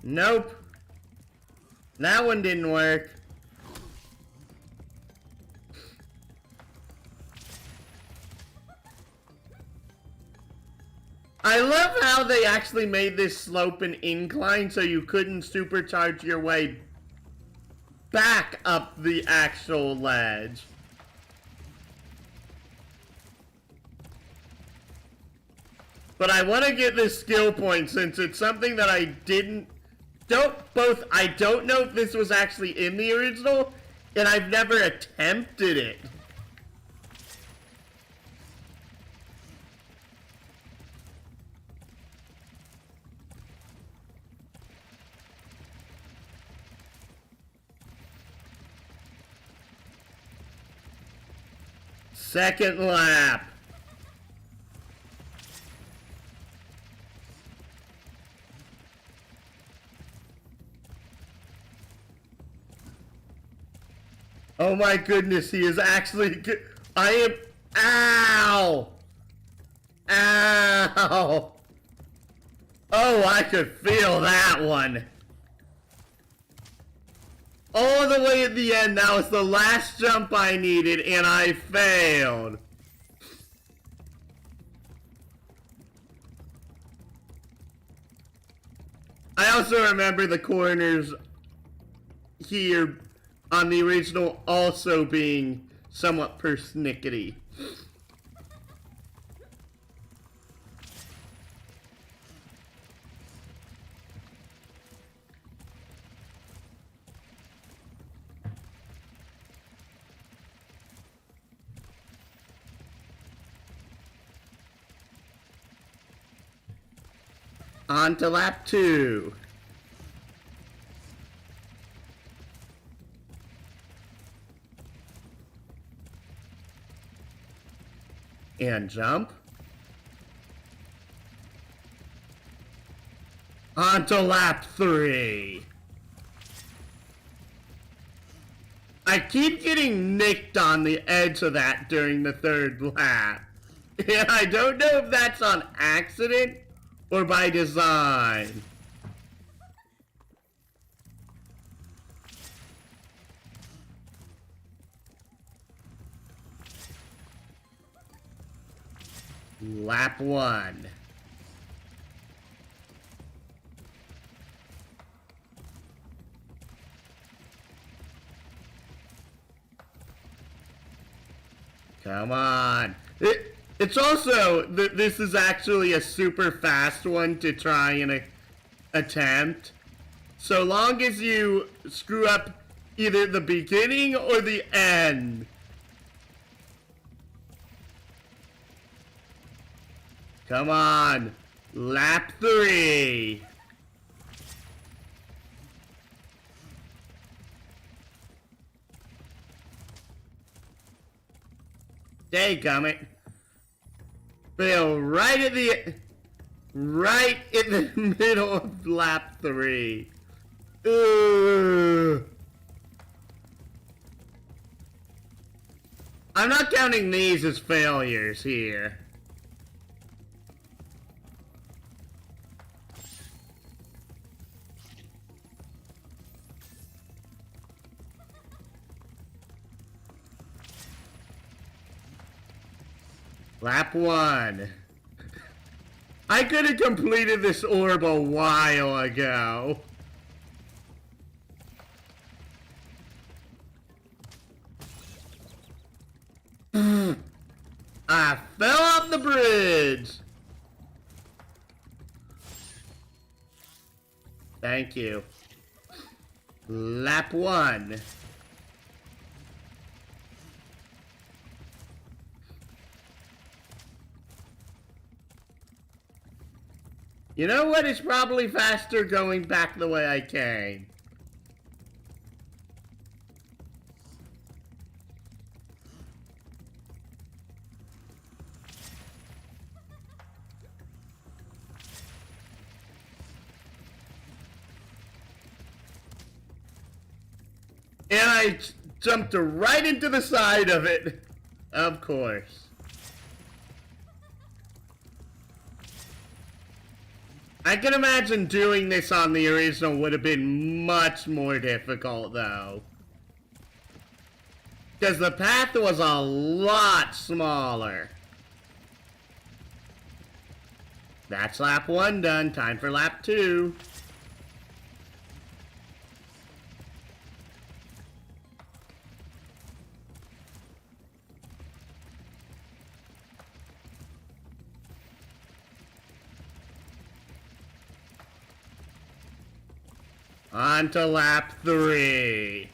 Nope. That one didn't work. I love how they actually made this slope an incline so you couldn't supercharge your way back up the actual ledge. But I want to get this skill point since it's something that I don't know if this was actually in the original, and I've never attempted it. Second lap. Oh my goodness, he is actually good. I am. Ow! Ow! Oh, I could feel that one. All the way at the end, that was the last jump I needed, and I failed. I also remember the corners here on the original also being somewhat persnickety. On to lap 2. And jump. On to lap 3. I keep getting nicked on the edge of that during the third lap. And I don't know if that's on accident or by design. Lap 1. Come on. It's also, this is actually a super fast one to try and attempt. So long as you screw up either the beginning or the end. Come on. Lap 3. Dadgummit. Fail right in the middle of lap 3. Ugh. I'm not counting these as failures here. Lap 1. I could have completed this orb a while ago. I fell off the bridge. Thank you. Lap 1. You know what? It's probably faster going back the way I came. And I jumped right into the side of it. Of course. I can imagine doing this on the original would have been much more difficult, though. Because the path was a lot smaller. That's lap 1 done. Time for lap 2. On to lap 3.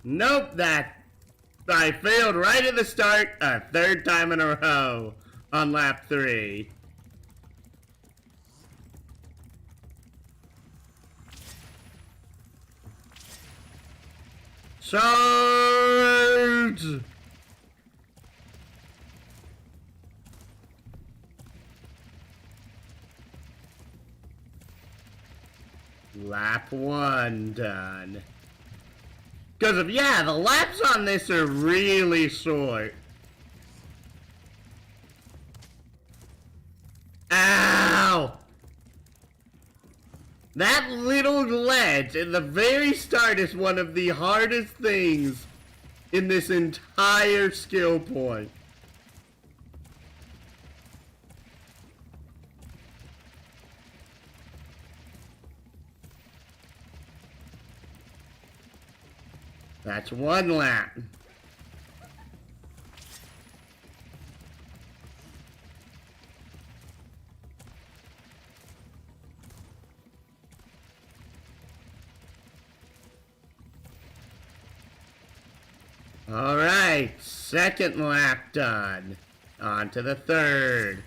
Nope, I failed right at the start a 3rd time in a row on lap 3. Charge! Lap 1 done. Because of, yeah, the laps on this are really short. Ow! That little ledge at the very start is one of the hardest things in this entire skill point. That's 1 lap. All right, 2nd lap done. On to the 3rd.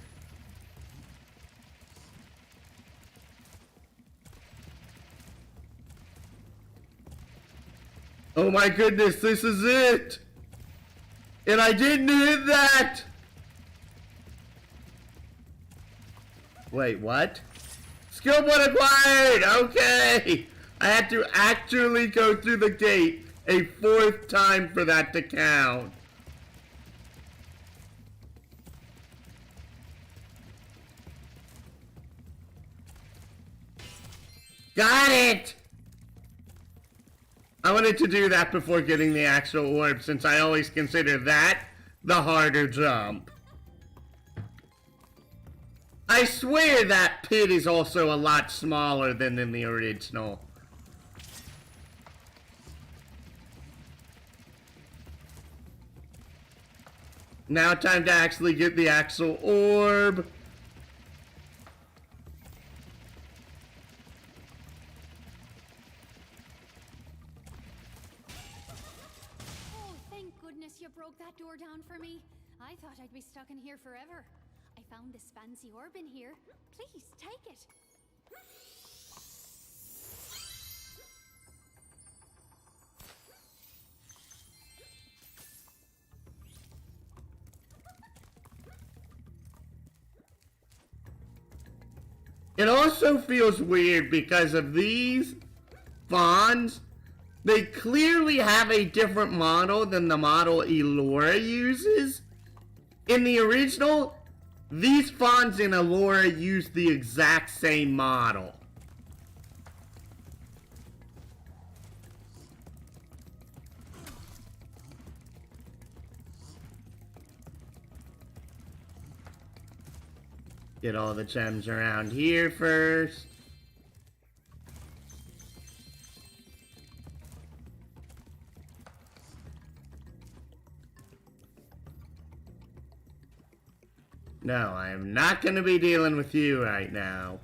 Oh my goodness, this is it! And I didn't hit that! Wait, what? Skill point acquired! Okay! I had to actually go through the gate a 4th time for that to count. Got it! I wanted to do that before getting the actual orb, since I always consider that the harder jump. I swear that pit is also a lot smaller than in the original. Now time to actually get the actual orb. Oh, thank goodness you broke that door down for me. I thought I'd be stuck in here forever. I found this fancy orb in here. Please, take it. It also feels weird because of these fawns. They clearly have a different model than the model Elora uses. In the original, these fawns in Elora use the exact same model. Get all the gems around here first. No, I am not going to be dealing with you right now.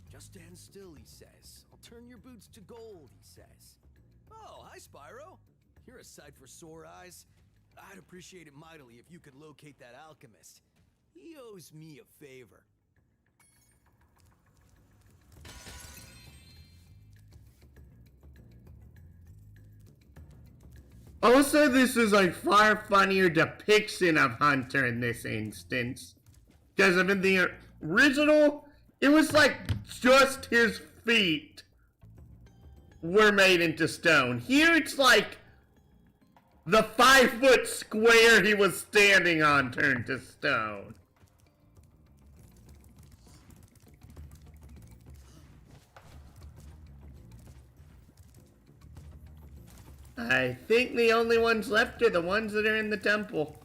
Just stand still, he says. I'll turn your boots to gold, he says. Oh, hi, Spyro. You're a sight for sore eyes. I'd appreciate it mightily if you could locate that alchemist. He owes me a favor. Also, this is a far funnier depiction of Hunter in this instance. Because in the original, it was like just his feet were made into stone. Here it's like the 5-foot square he was standing on turned to stone. I think the only ones left are the ones that are in the temple.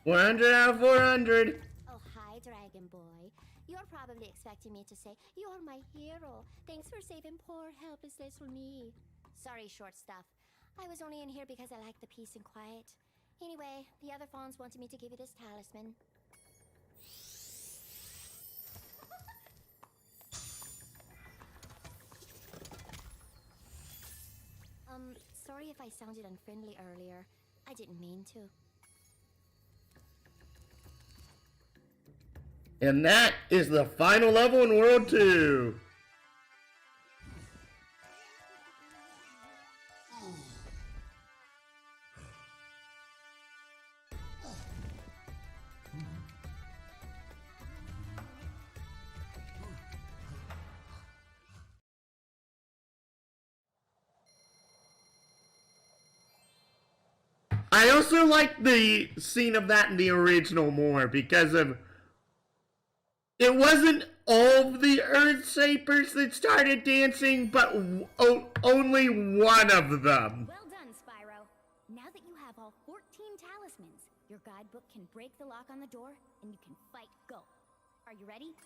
$100 out of 400. Oh, hi, Dragon Boy. You're probably expecting me to say, "You're my hero. Thanks for saving poor, helpless little me." Sorry, short stuff. I was only in here because I like the peace and quiet. Anyway, the other fawns wanted me to give you this talisman. Sorry if I sounded unfriendly earlier. I didn't mean to. And that is the final level in World 2. I also like the scene of that in the original more because of it wasn't all of the Earthshapers that started dancing, but only one of them. Well done, Spyro. Now that you have all 14 talismans, your guidebook can break the lock on the door, and you can fight Gulp. Are you ready?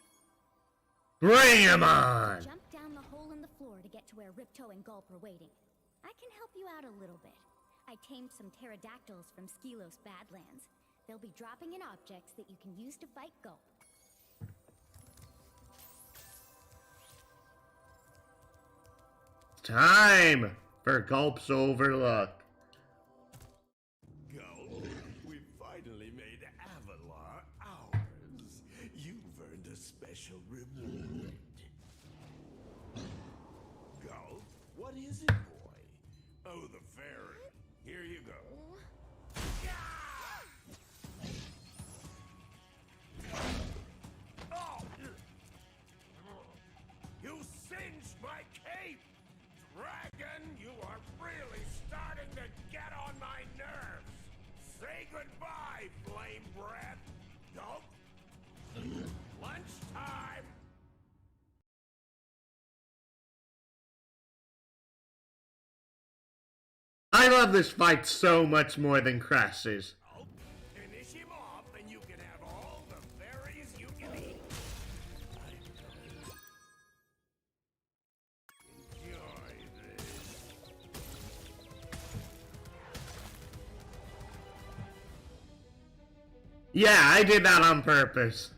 Bring him on! Jump down the hole in the floor to get to where Ripto and Gulp are waiting. I can help you out a little bit. I tamed some pterodactyls from Skylos Badlands. They'll be dropping in objects that you can use to fight Gulp. Time for Gulp's Overlook. Gulp, we finally made Avalar ours. You've earned a special reward. Gulp, what is it, boy? Oh, the fairy. Here you go. Oh! You singed my cape! Dragon, you are really starting to get on my nerves! Say goodbye, flame breath! Gulp! Lunchtime! I love this fight so much more than Crash's. Gulp, finish him off and you can have all the berries you can eat. Enjoy this. Yeah, I did that on purpose.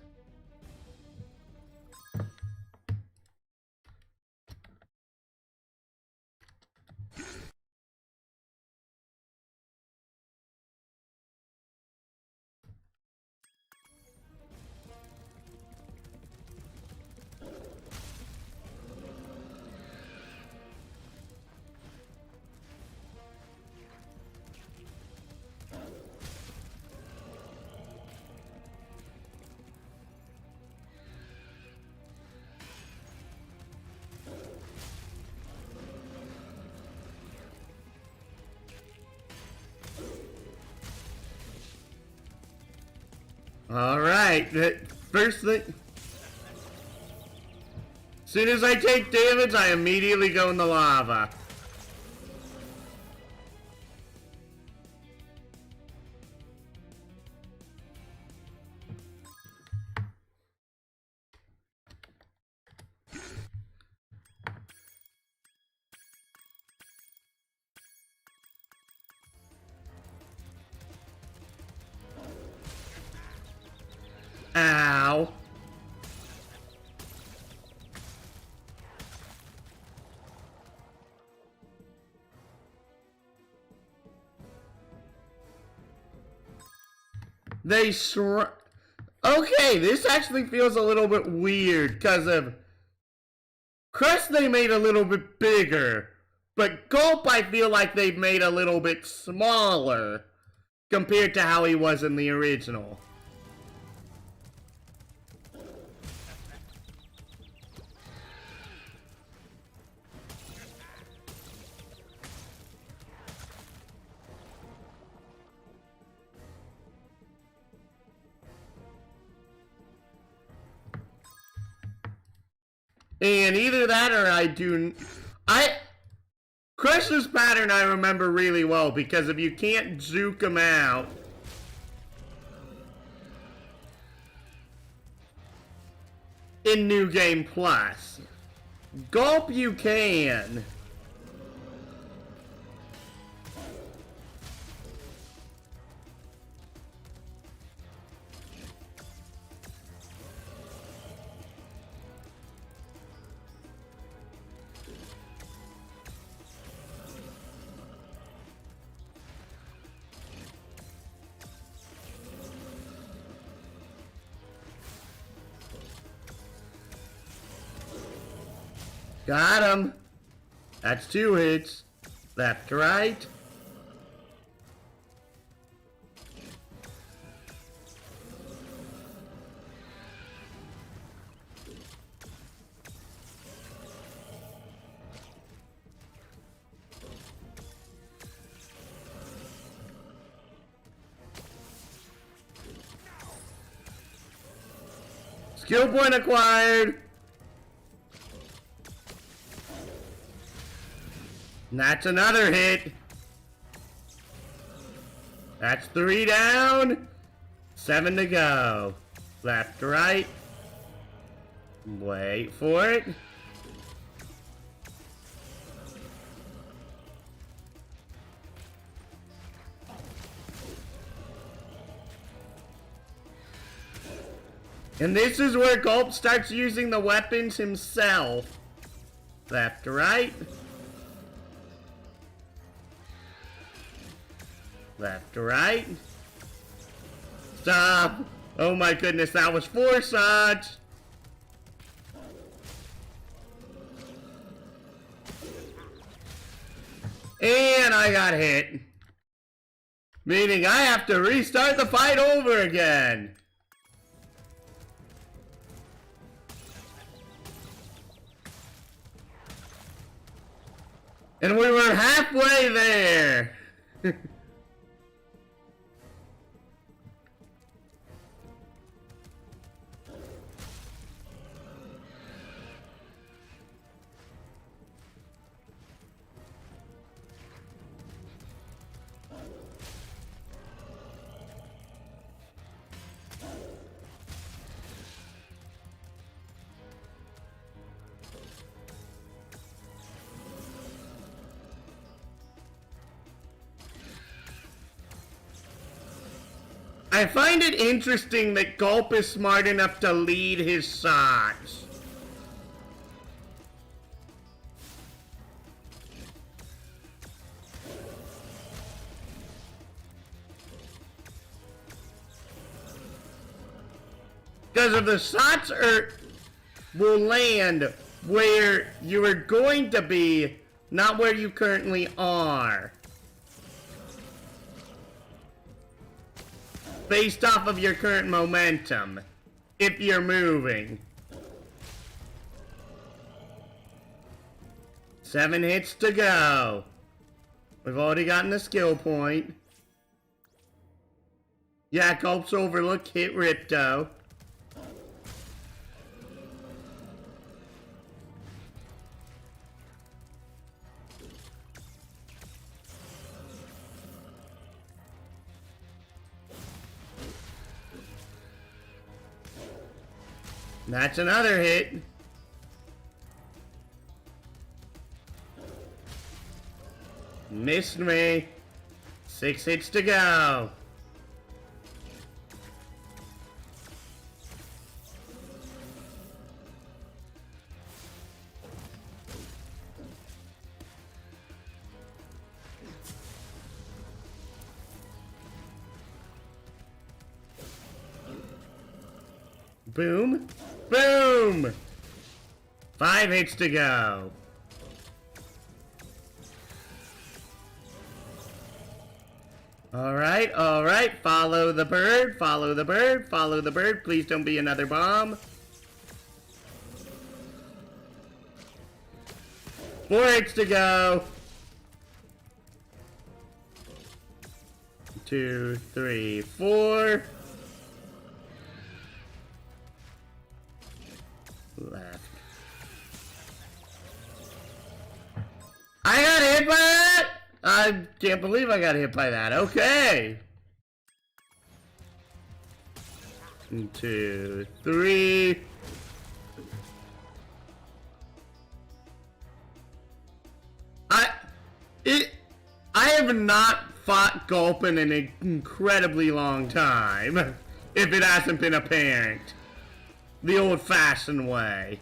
Alright, first thing. As soon as I take damage, I immediately go in the lava. Ow. They Okay, this actually feels a little bit weird because of Crust they made a little bit bigger, but Gulp I feel like they've made a little bit smaller compared to how he was in the original. And either that or Crush's pattern I remember really well because if you can't juke him out, in New Game Plus, Gulp you can. Got him. That's 2 hits. Left to right. Skill point acquired. And that's another hit. That's 3 down. 7 to go. Left to right. Wait for it. And this is where Gulp starts using the weapons himself. Left to right. Left to right. Stop. Oh my goodness, that was 4 shots. And I got hit. Meaning I have to restart the fight over again. And we were halfway there. I find it interesting that Gulp is smart enough to lead his shots. Because if the shots will land where you are going to be, not where you currently are. Based off of your current momentum, if you're moving. 7 hits to go. We've already gotten the skill point. Yeah, Gulp's Overlook hit Ripto. That's another hit. Missed me. 6 hits to go. Boom. Boom! 5 hits to go. Alright, alright. Follow the bird, follow the bird, follow the bird. Please don't be another bomb. 4 hits to go. 2, 3, 4. Left. I got hit by that? I can't believe I got hit by that. Okay. 2, 3. I have not fought Gulp in an incredibly long time, if it hasn't been apparent. The old-fashioned way.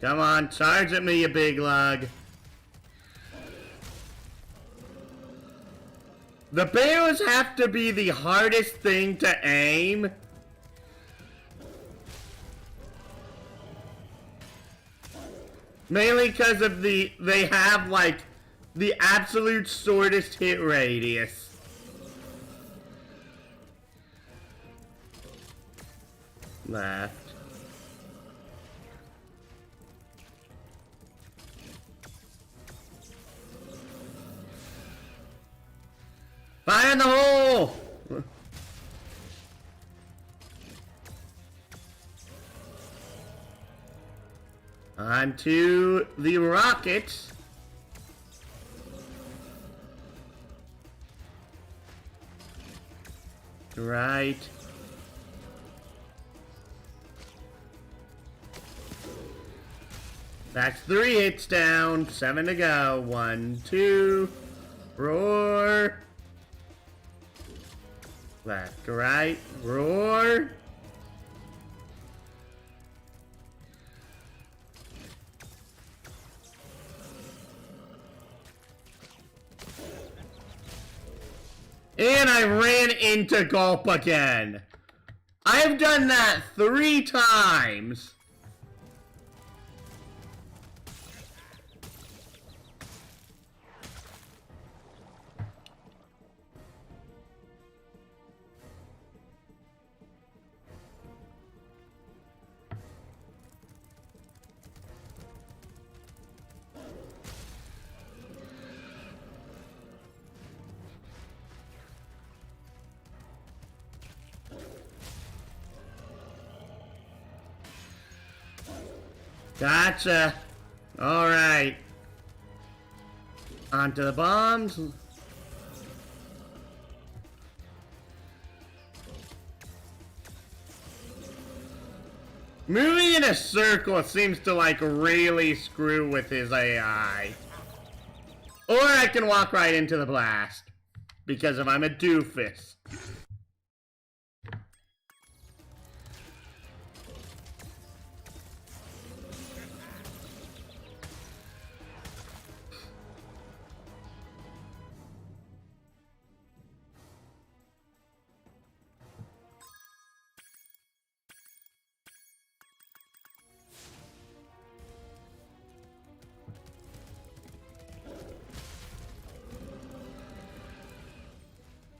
Come on, charge at me, you big lug. The barrels have to be the hardest thing to aim. Mainly because of they have like the absolute shortest hit radius. Left. Fire in the hole! On to the rockets. Right. That's 3 hits down, 7 to go. 1, 2, roar. Left, right, roar. And I ran into Gulp again. I've done that 3 times. Gotcha. Alright. Onto the bombs. Moving in a circle seems to like really screw with his AI. Or I can walk right into the blast. Because if I'm a doofus.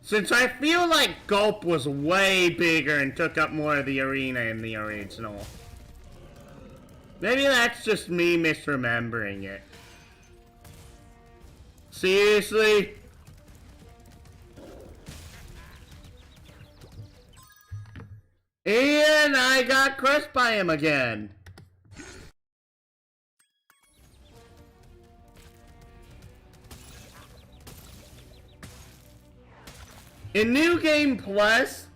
Since I feel like Gulp was way bigger and took up more of the arena in the original. Maybe that's just me misremembering it. Seriously? And I got crushed by him again. In New Game Plus,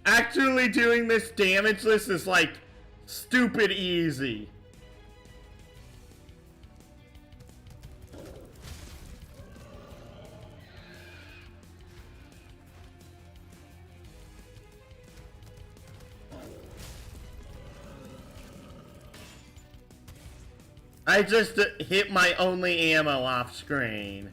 actually doing this damage list is like stupid easy. I just hit my only ammo off screen.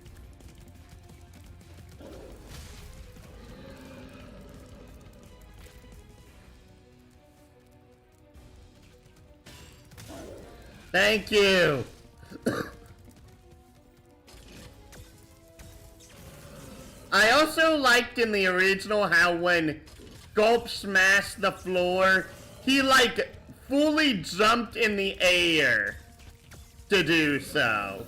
Thank you. I also liked in the original how when Gulp smashed the floor, he like fully jumped in the air to do so.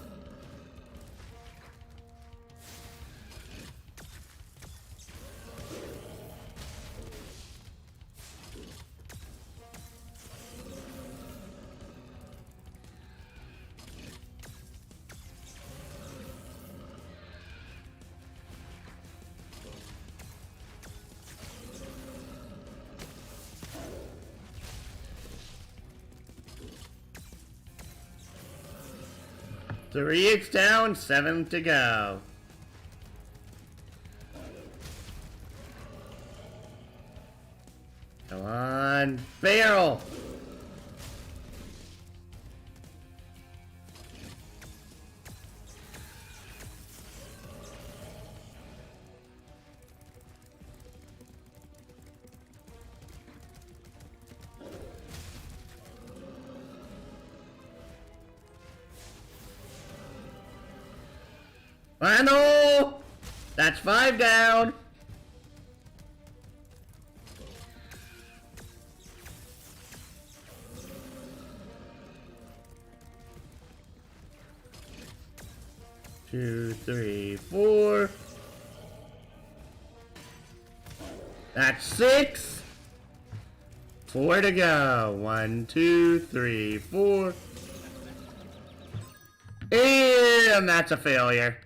Three it's down, 7 to go. Come on, barrel. Final! That's 5 down. Two, three, 4. That's 6. 4 to go. 1, 2, 3, 4. And that's a failure.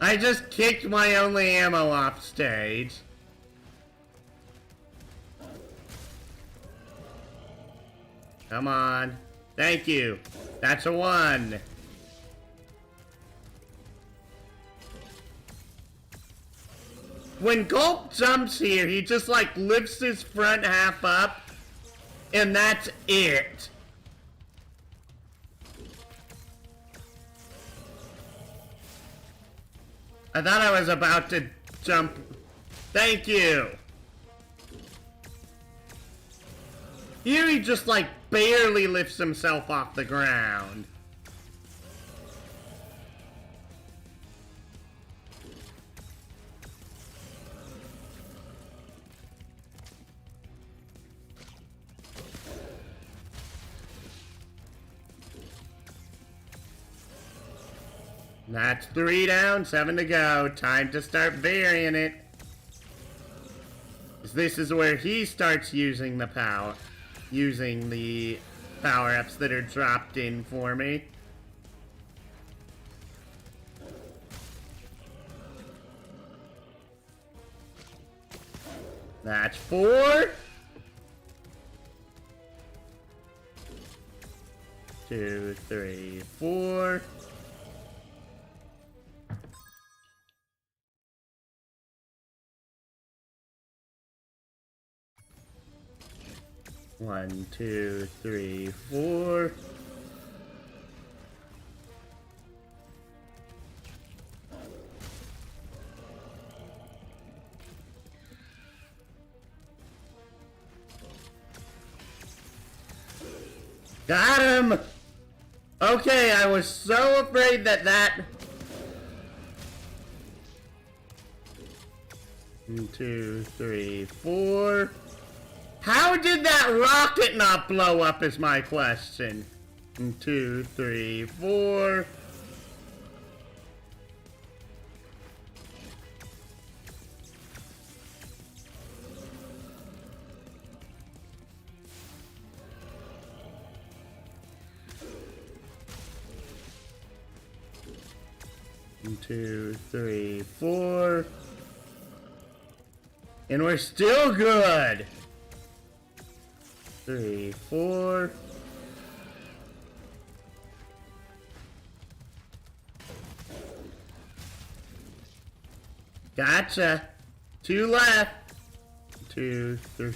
I just kicked my only ammo off stage. Come on. Thank you. That's a 1. When Gulp jumps here, he just like lifts his front half up, and that's it. I thought I was about to jump. Thank you. Here he just like barely lifts himself off the ground. That's 3 down, 7 to go. Time to start varying it. This is where he starts using the power-ups that are dropped in for me. That's 4. 2, 3, 4. One, 2, 3, 4. Got him! Okay, I was so afraid that... 1, 2, 3, 4. How did that rocket not blow up is my question. 1, 2, 3, 4. One, 2, 3, 4. And we're still good. 3, 4. Gotcha. 2 left. 2, 3.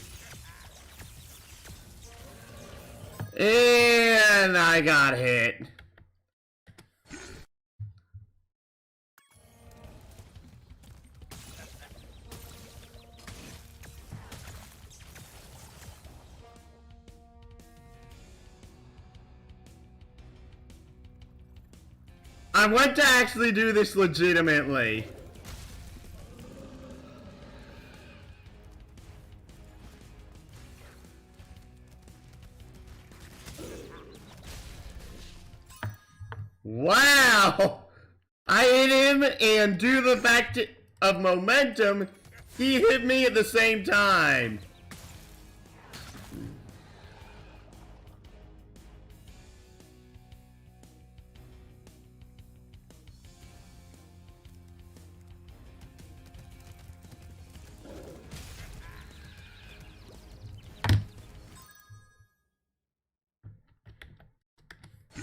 And I got hit. I want to actually do this legitimately. Wow! I hit him, and due to the fact of momentum, he hit me at the same time.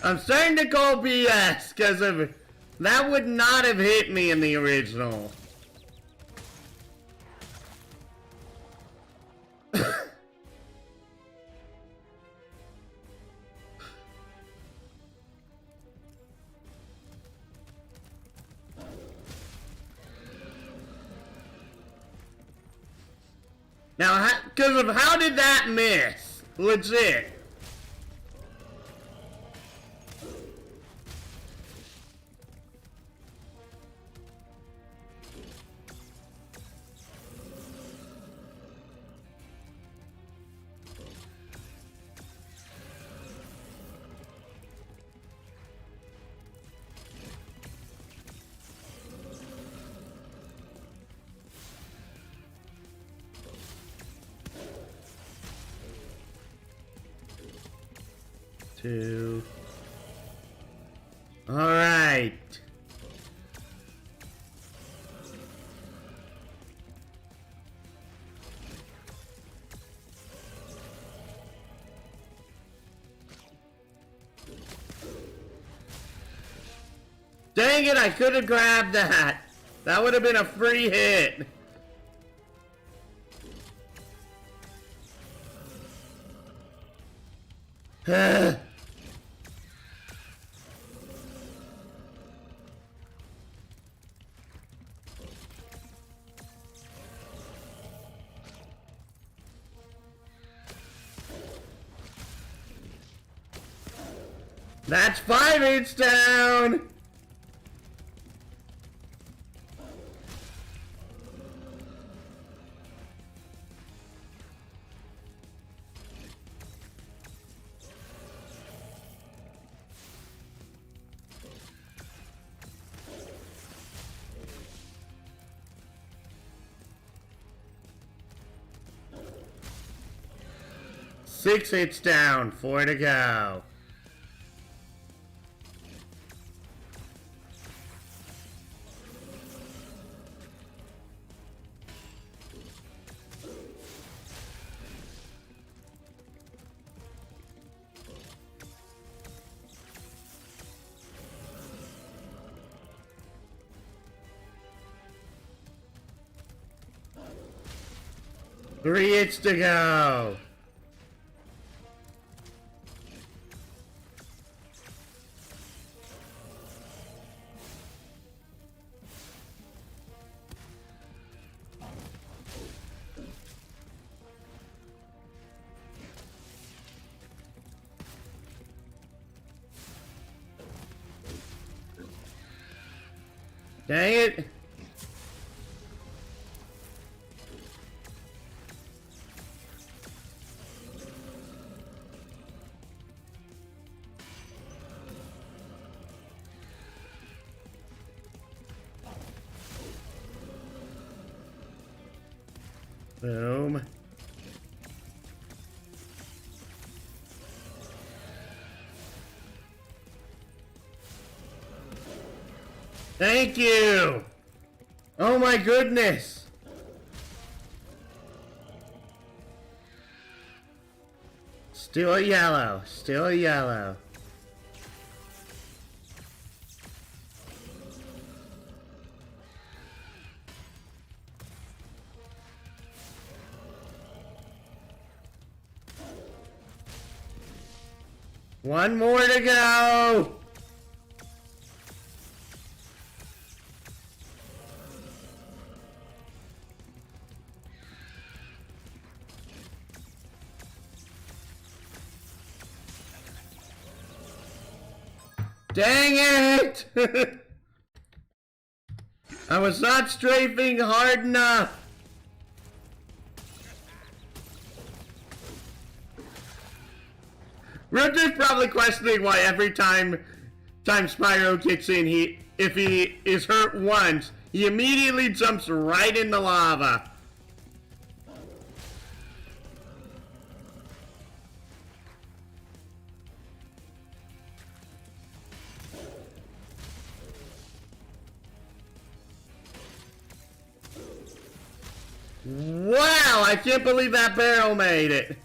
I'm starting to call BS, because of that would not have hit me in the original. Now, because of how did that miss? Legit. Two. All right. Dang it, I could have grabbed that. That would have been a free hit. That's 5 hits down. Six hits down, 4 to go. Three hits to go. Dang it. Boom. Thank you! Oh my goodness! Still a yellow, still a yellow. One more to go! Dang it! I was not strafing hard enough! Ripto's probably questioning why every time Spyro kicks in, if he is hurt once, he immediately jumps right in the lava. Wow, I can't believe that barrel made it.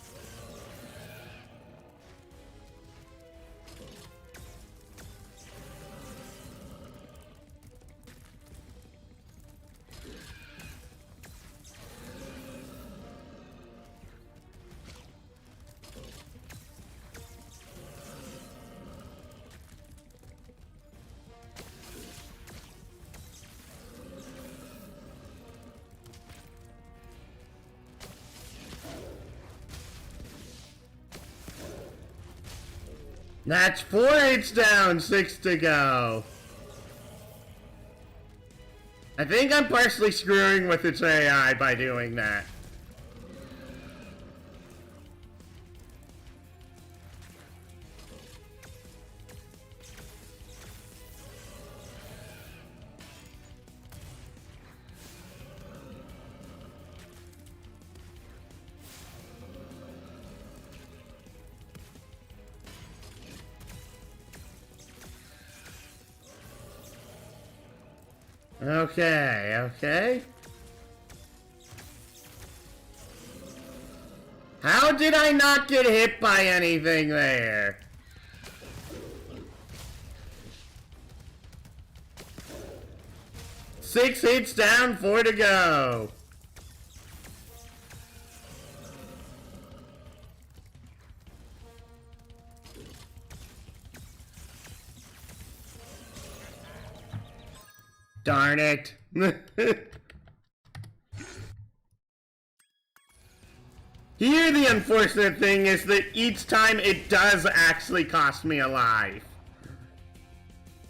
That's 4 hits down, 6 to go. I think I'm partially screwing with its AI by doing that. Okay, okay. How did I not get hit by anything there? Six hits down, 4 to go. Darn it. Here the unfortunate thing is that each time it does actually cost me a life.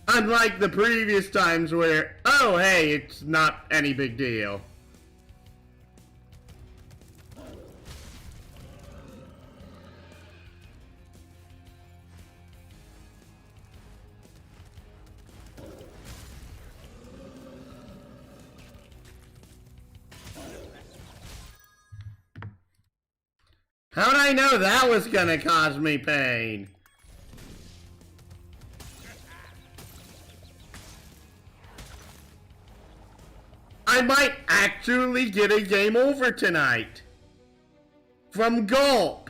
Unlike the previous times where, oh hey, it's not any big deal. How'd I know that was gonna cause me pain? I might actually get a game over tonight. From Gulp.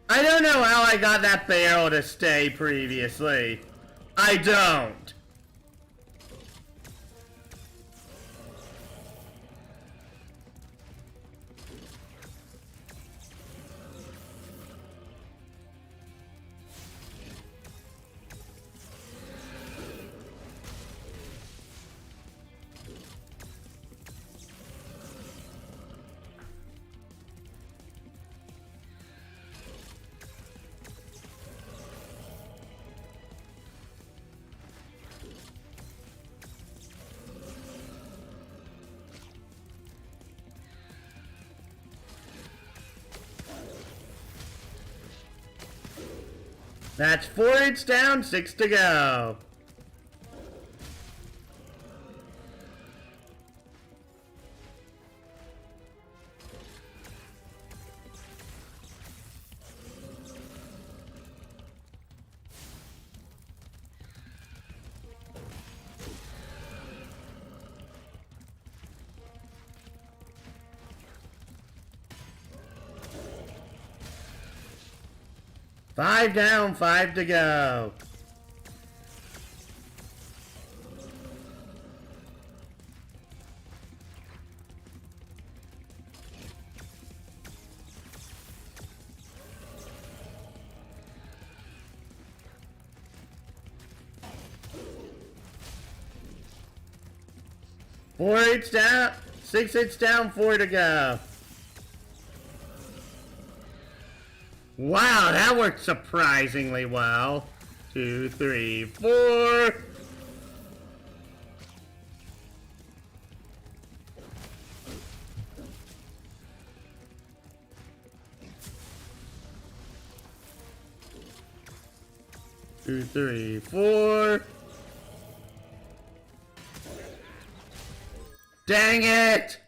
I don't know how I got that barrel to stay previously. I don't. That's 4 hits down, 6 to go. 5 down, 5 to go. Four hits down, 6 hits down, 4 to go. Wow, that worked surprisingly well. 2, 3, 4. Two, 3, 4. Dang it!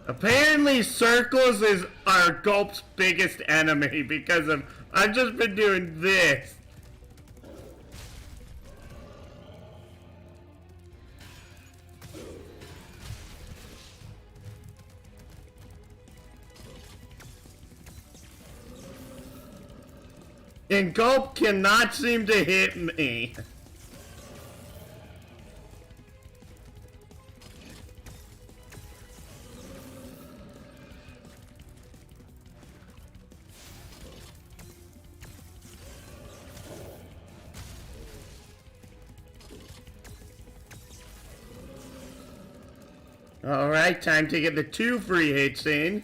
Apparently circles are Gulp's biggest enemy because of I've just been doing this. And Gulp cannot seem to hit me. Alright, time to get the 2 free hits in.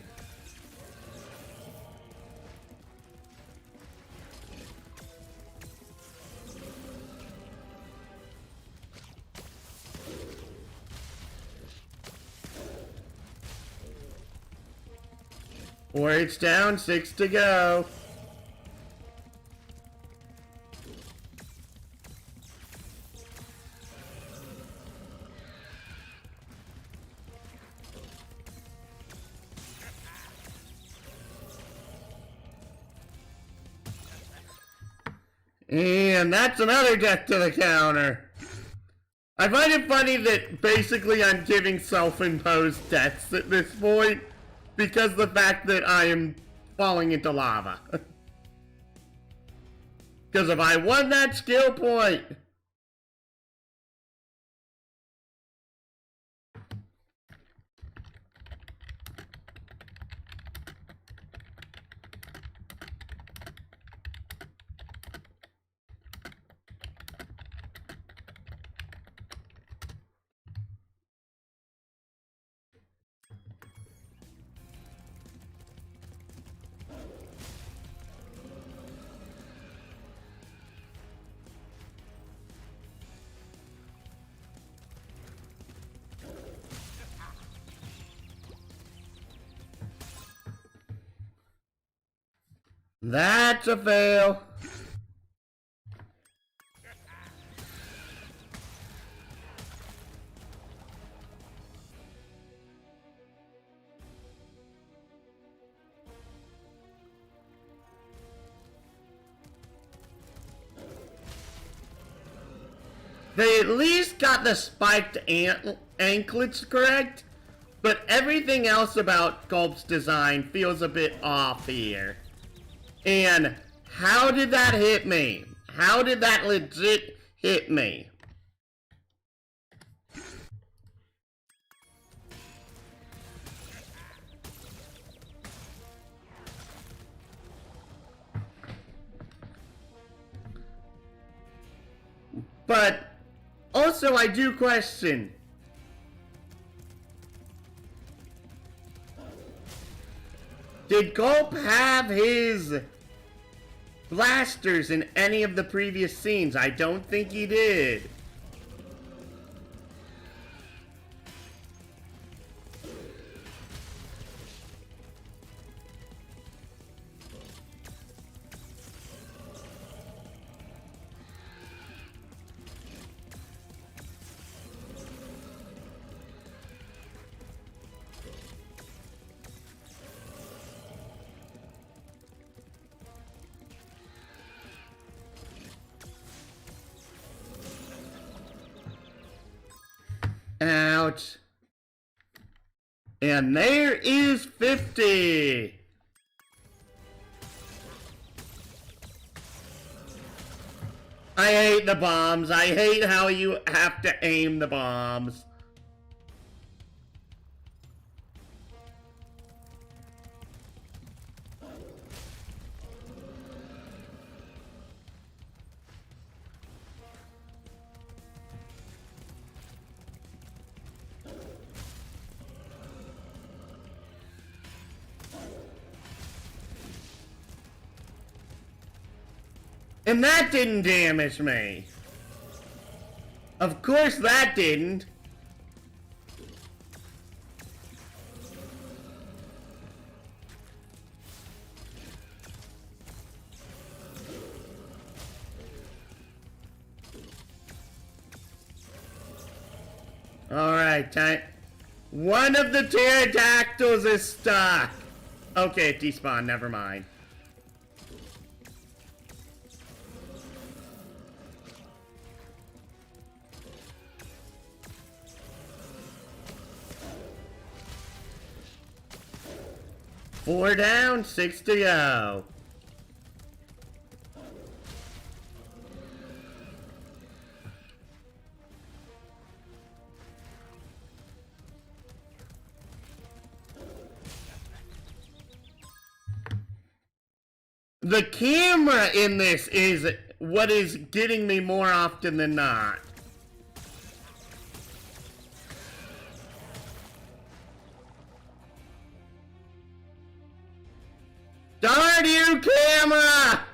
Four hits down, 6 to go. And that's another death to the counter. I find it funny that basically I'm giving self-imposed deaths at this point because of the fact that I am falling into lava. Because if I won that skill point... That's a fail. They at least got the spiked anklets correct, but everything else about Gulp's design feels a bit off here. And how did that hit me? How did that legit hit me? But also I do question, did Gulp have his blasters in any of the previous scenes? I don't think he did. out. And there is 50. I hate the bombs. I hate how you have to aim the bombs. And that didn't damage me. Of course that didn't. Alright, time. One of the pterodactyls is stuck. Okay, it despawned, never mind. Four down, 6 to go. The camera in this is what is getting me more often than not. Darn you, camera!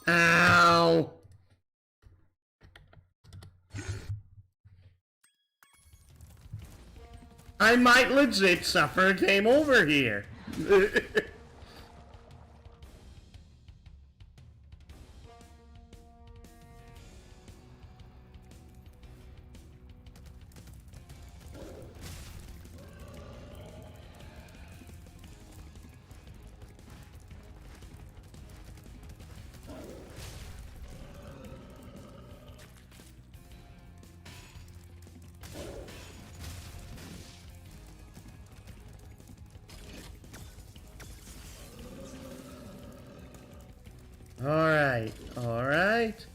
Ow! I might legit suffer a game over here. Alright, alright.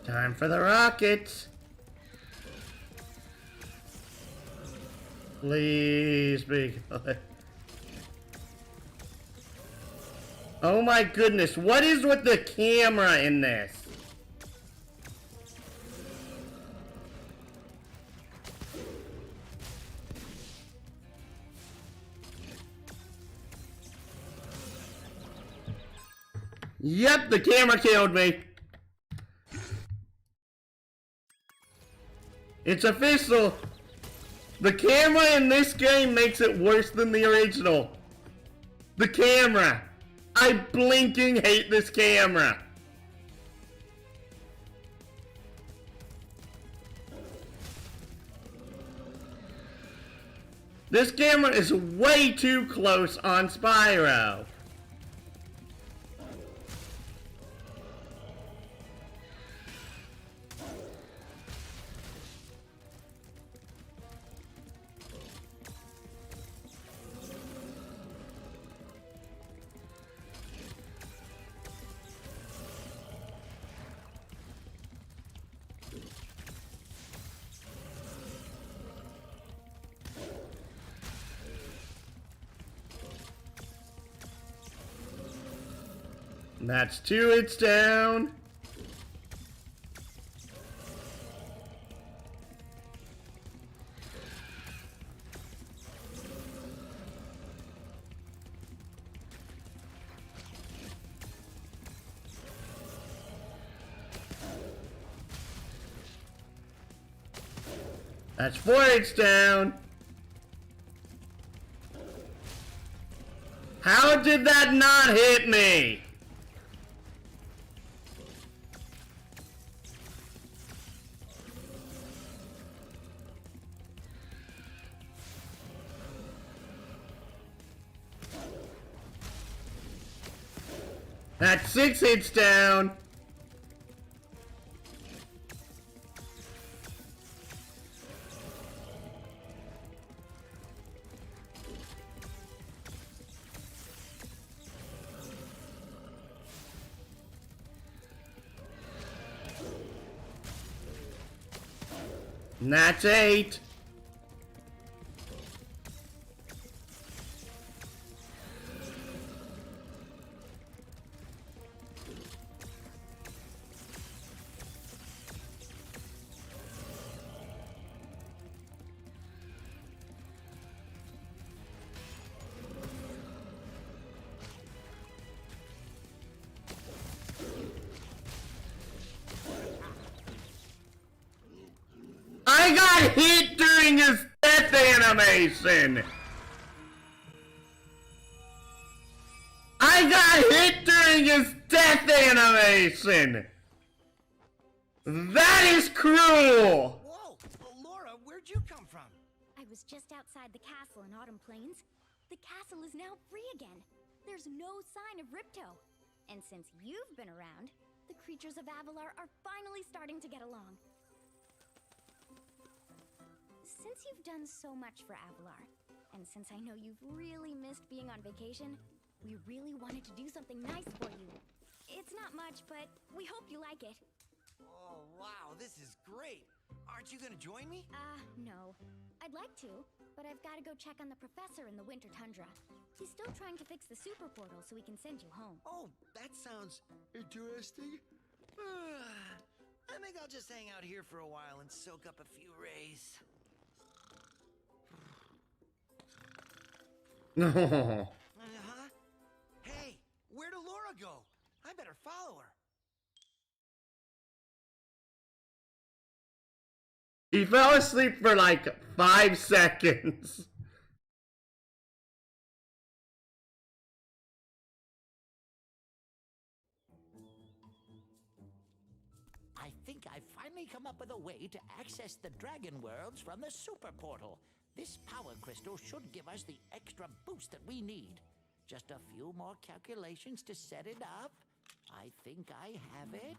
Time for the rockets. Please be good. Oh my goodness, what is with the camera in this? Yep, the camera killed me. It's official. The camera in this game makes it worse than the original. The camera. I blinking hate this camera. This camera is way too close on Spyro. That's 2 hits down. That's 4 hits down. How did that not hit me? That's 6 hits down. And that's 8. I got hit during his death animation! I got hit during his death animation! That is cruel! Whoa! Laura, where'd you come from? I was just outside the castle in Autumn Plains. The castle is now free again. There's no sign of Ripto. And since you've been around, the creatures of Avalar are finally starting to get along. Since you've done so much for Avalar, and since I know you've really missed being on vacation, we really wanted to do something nice for you. It's not much, but we hope you like it. Oh, wow, this is great. Aren't you gonna join me? No. I'd like to, but I've got to go check on the professor in the winter tundra. He's still trying to fix the super portal so we can send you home. Oh, that sounds interesting. I think I'll just hang out here for a while and soak up a few rays. No. Hey, where'd Laura go? I better follow her. He fell asleep for like 5 seconds. I think I've finally come up with a way to access the Dragon Worlds from the super portal. This power crystal should give us the extra boost that we need. Just a few more calculations to set it up. I think I have it.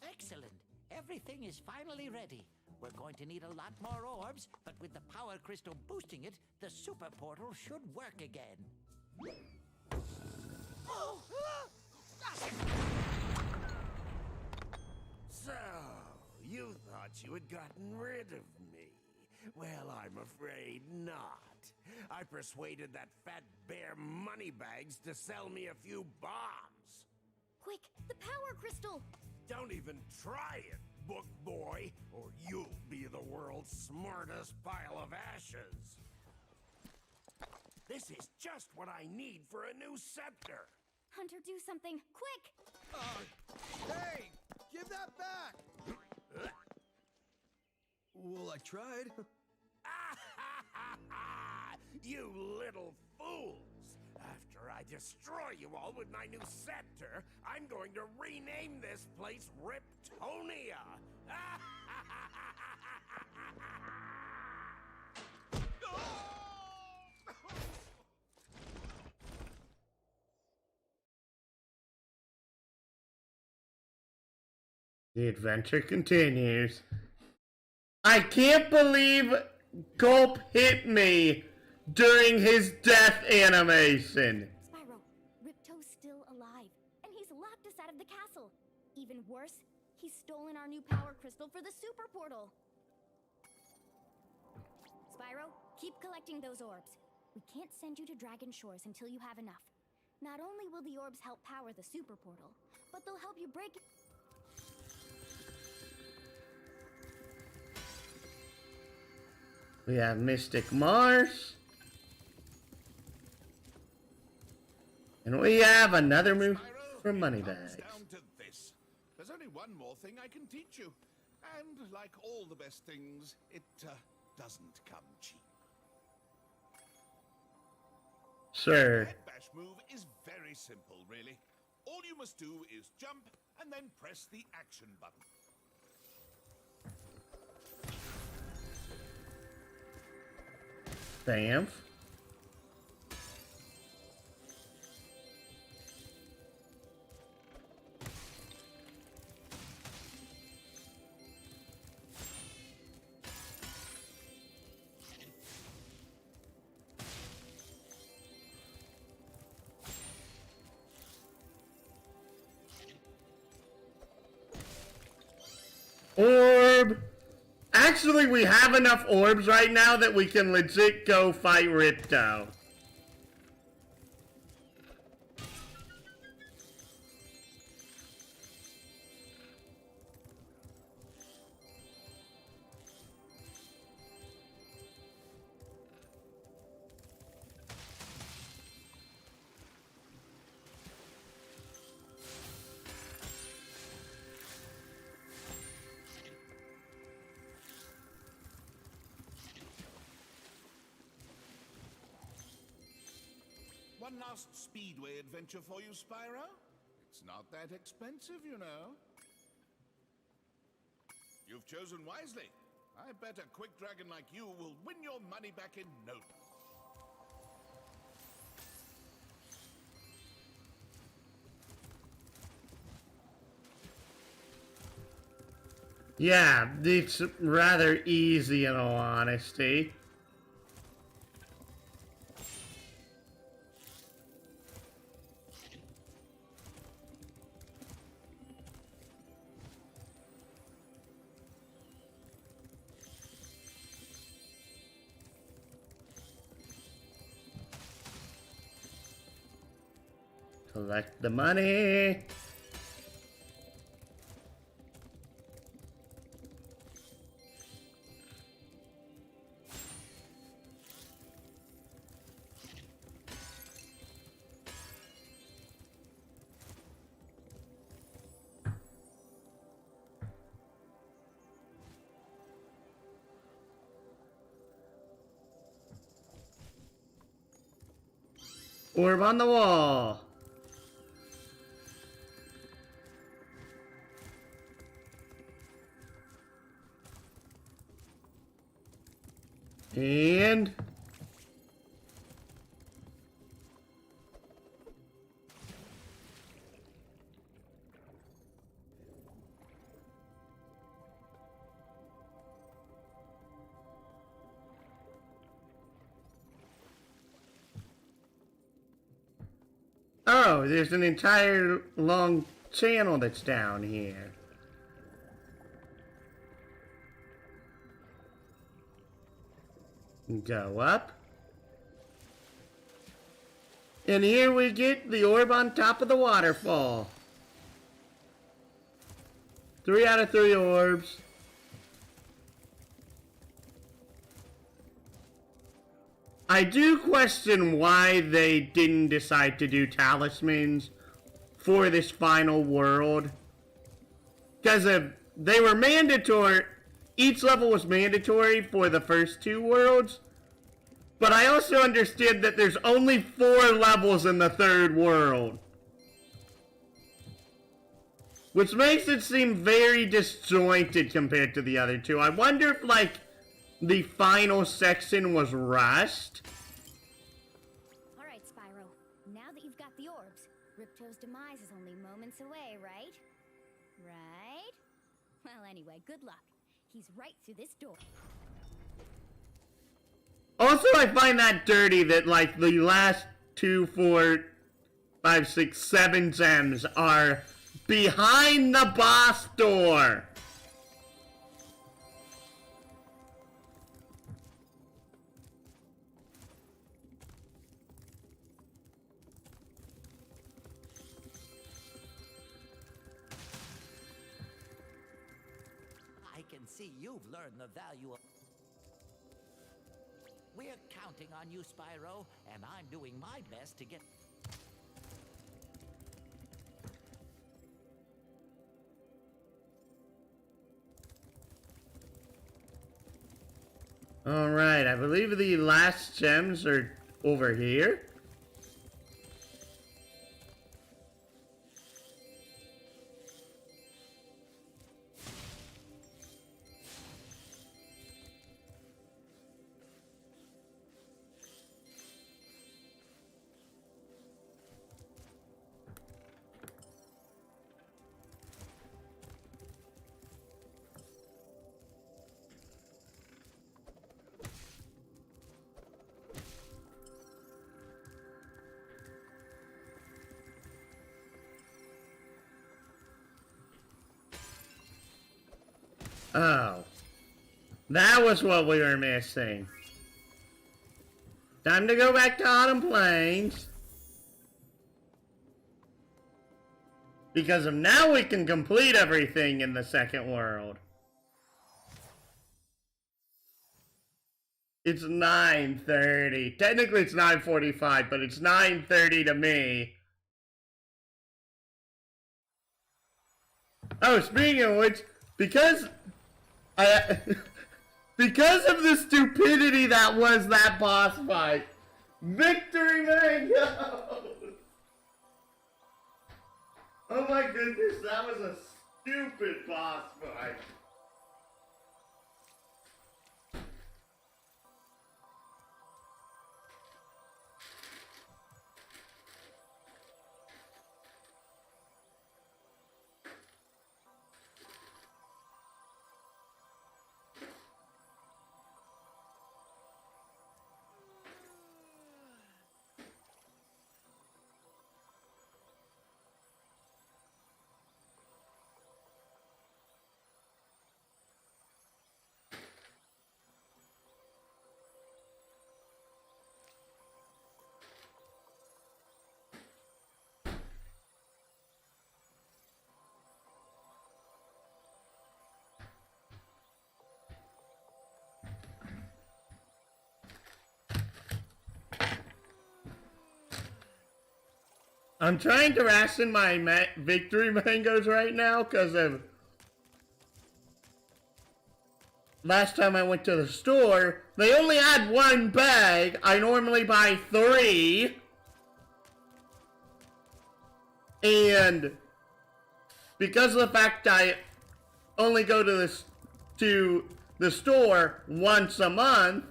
Excellent. Everything is finally ready. We're going to need a lot more orbs, but with the power crystal boosting it, the super portal should work again. So, you thought you had gotten rid of me. Well, I'm afraid not. I persuaded that fat bear Moneybags to sell me a few bombs. Quick, the power crystal! Don't even try it, book boy, or you'll be the world's smartest pile of ashes. This is just what I need for a new scepter. Hunter, do something, quick! Hey! Give that back! Well, I tried. You little fools! After I destroy you all with my new scepter, I'm going to rename this place Riptonia! The adventure continues. I can't believe Gulp hit me during his death animation. Spyro, Ripto's still alive, and he's locked us out of the castle. Even worse, he's stolen our new power crystal for the super portal. Spyro, keep collecting those orbs. We can't send you to Dragon Shores until you have enough. Not only will the orbs help power the super portal, but they'll help you break it. We have Mystic Marsh. And we have another move for Moneybags. Down to this. There's only one more thing I can teach you. And like all the best things, it doesn't come cheap. Sure. The head bash move is very simple, really. All you must do is jump and then press the action button. Bamf. Orb! Actually, we have enough orbs right now that we can legit go fight Ripto. One last speedway adventure for you, Spyro. It's not that expensive, you know. You've chosen wisely. I bet a quick dragon like you will win your money back in no time. Yeah, it's rather easy in all honesty. Collect the money. Orb on the wall. And oh, there's an entire long channel that's down here. Go up. And here we get the orb on top of the waterfall. 3 out of 3 orbs. I do question why they didn't decide to do talismans for this final world. Because they were mandatory. Each level was mandatory for the first 2 worlds. But I also understood that there's only 4 levels in the 3rd world. Which makes it seem very disjointed compared to the other 2. I wonder if, like, the final section was rushed. Alright, Spyro. Now that you've got the orbs, Ripto's demise is only moments away, right? Right? Well, anyway, good luck. He's right through this door. Also, I find that dirty that, like, the last 2, 4, 5, 6, 7 gems are behind the boss door. I can see you've learned the value of... We're counting on you, Spyro, and I'm doing my best to get... Alright, I believe the last gems are over here. Oh. That was what we were missing. Time to go back to Autumn Plains. Because of now we can complete everything in the second world. It's 9:30. Technically it's 9:45, but it's 9:30 to me. Oh, speaking of which, because of the stupidity that was that boss fight, victory mango! Oh my goodness, that was a stupid boss fight. I'm trying to ration my victory mangoes right now because of last time I went to the store, they only had 1 bag. I normally buy 3. And because of the fact I only go to the store once a month,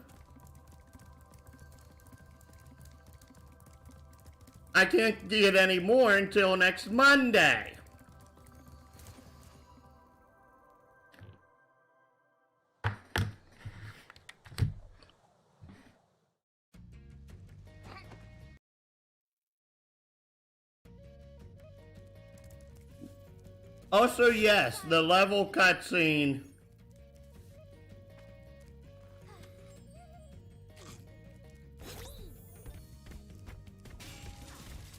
I can't get any more until next Monday. Also, yes, the level cutscene.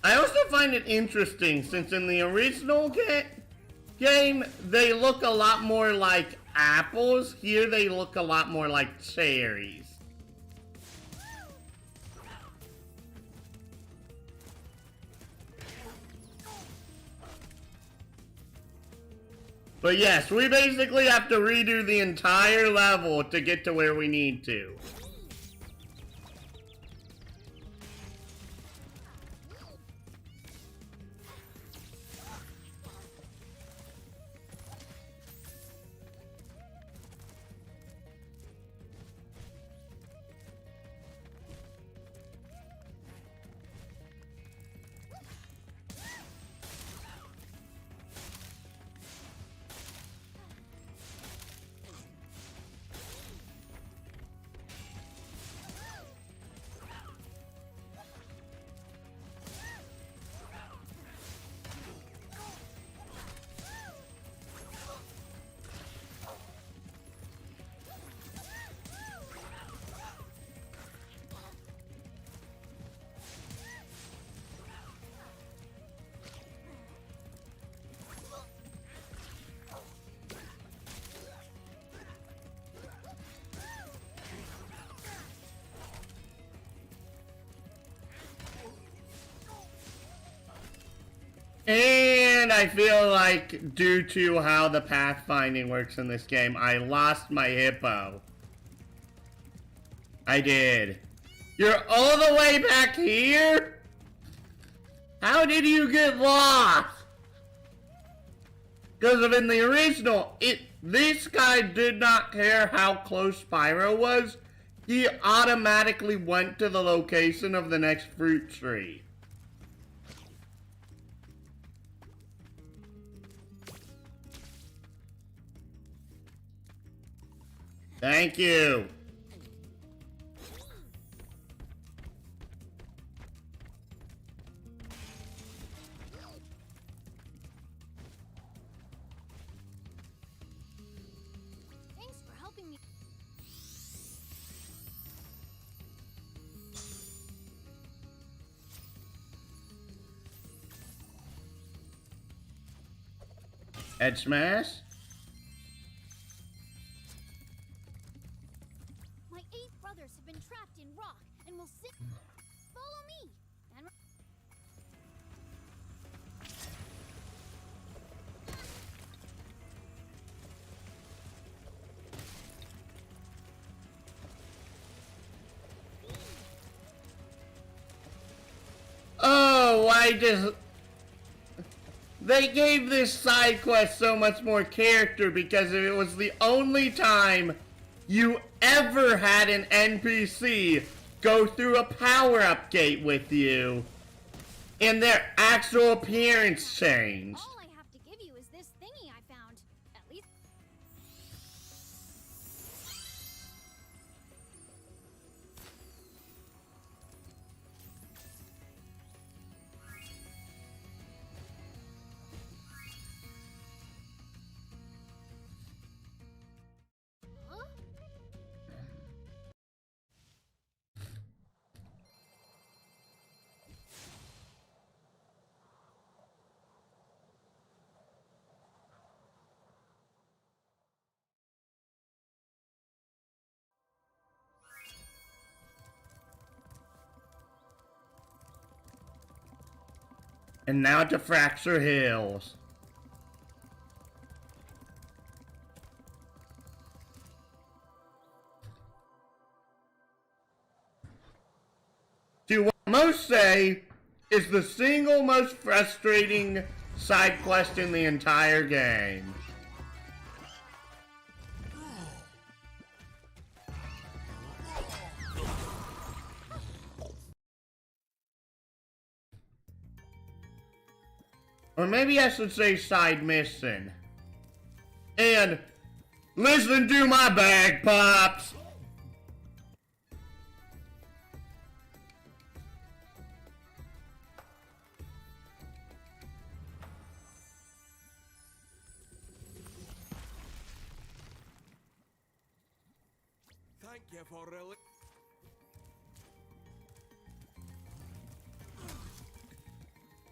I also find it interesting since in the original game, they look a lot more like apples. Here they look a lot more like cherries. But yes, we basically have to redo the entire level to get to where we need to. And I feel like, due to how the pathfinding works in this game, I lost my hippo. I did. You're all the way back here? How did you get lost? Because in the original, this guy did not care how close Spyro was. He automatically went to the location of the next fruit tree. Thank you. Thanks for helping me. Head smash? My 8 brothers have been trapped in rock and will sit. Follow me. And Oh, they gave this side quest so much more character because it was the only time you ever had an NPC go through a power-up gate with you and their actual appearance changed. all I have to give you is this thingy I found. At least. Huh? And now to Fracture Hills. To what most say is the single most frustrating side quest in the entire game. Or maybe I should say side mission. And listen to my bagpipes. Thank you for really.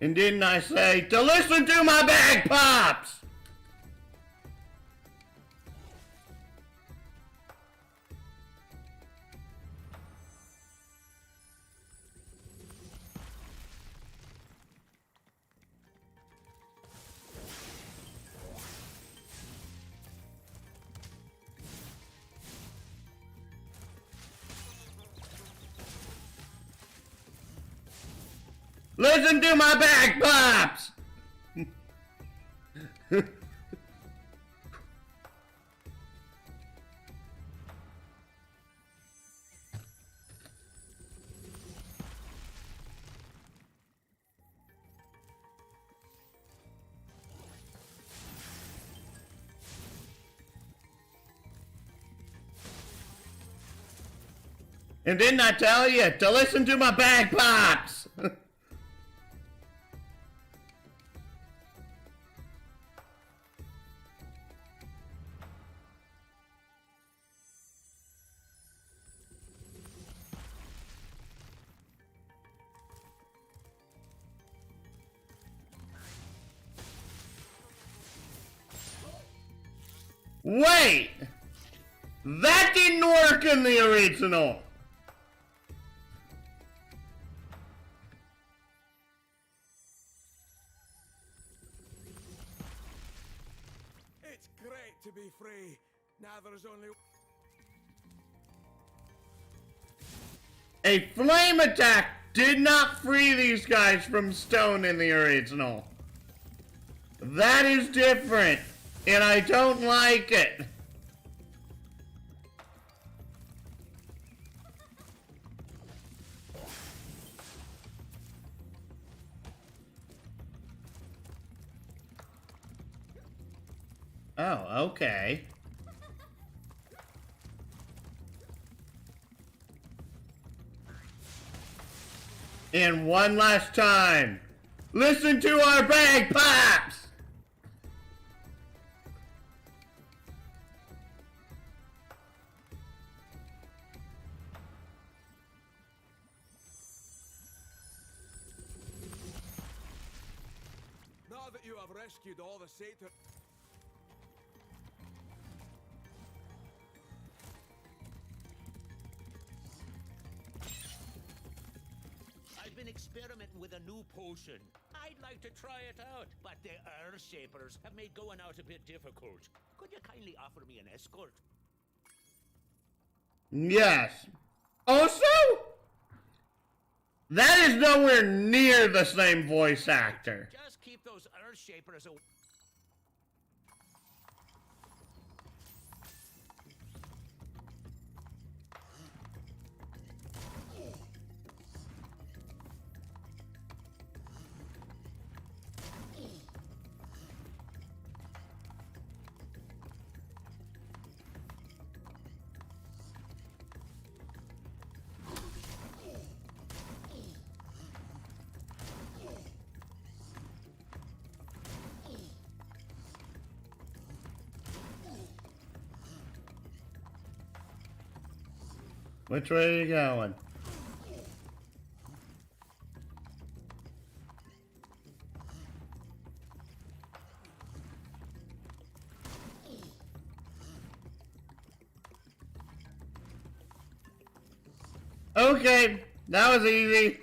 And didn't I say to listen to my bagpipes? Listen to my bagpipes! And didn't I tell you to listen to my bagpipes? Wait! That didn't work in the original! to be free. Now there's only... A flame attack did not free these guys from stone in the original. That is different, and I don't like it. Oh, okay. And one last time, listen to our bagpipes! Now that you have rescued all the Satan... I've been experimenting with a new potion. I'd like to try it out, but the Earth Shapers have made going out a bit difficult. Could you kindly offer me an escort? Yes. Also, that is nowhere near the same voice actor. Just keep those Earth Shapers away. Which way are you going? Okay, that was easy.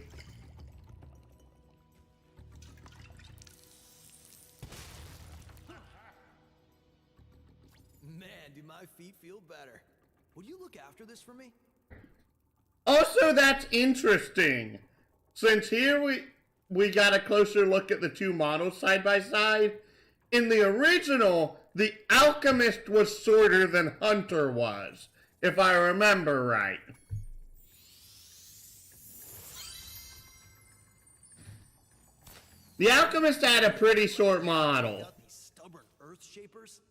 Man, do my feet feel better. Would you look after this for me? Also, that's interesting. Since here we got a closer look at the two models side by side. In the original, the alchemist was shorter than Hunter was, if I remember right. The alchemist had a pretty short model. Got these stubborn Earth Shapers.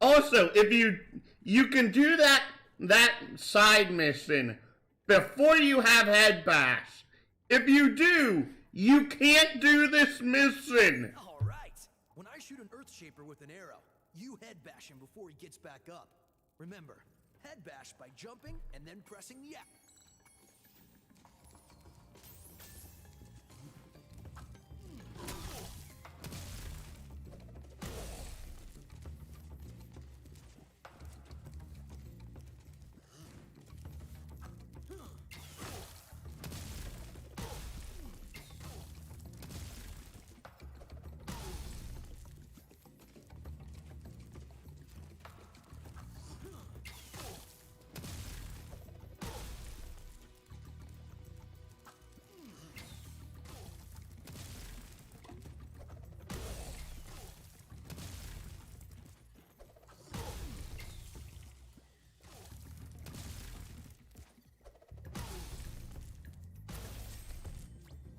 Also, if you can do that side mission before you have head bash. If you do, you can't do this mission. All right. When I shoot an Earth Shaper with an arrow, you head bash him before he gets back up. Remember, head bash by jumping and then pressing the X.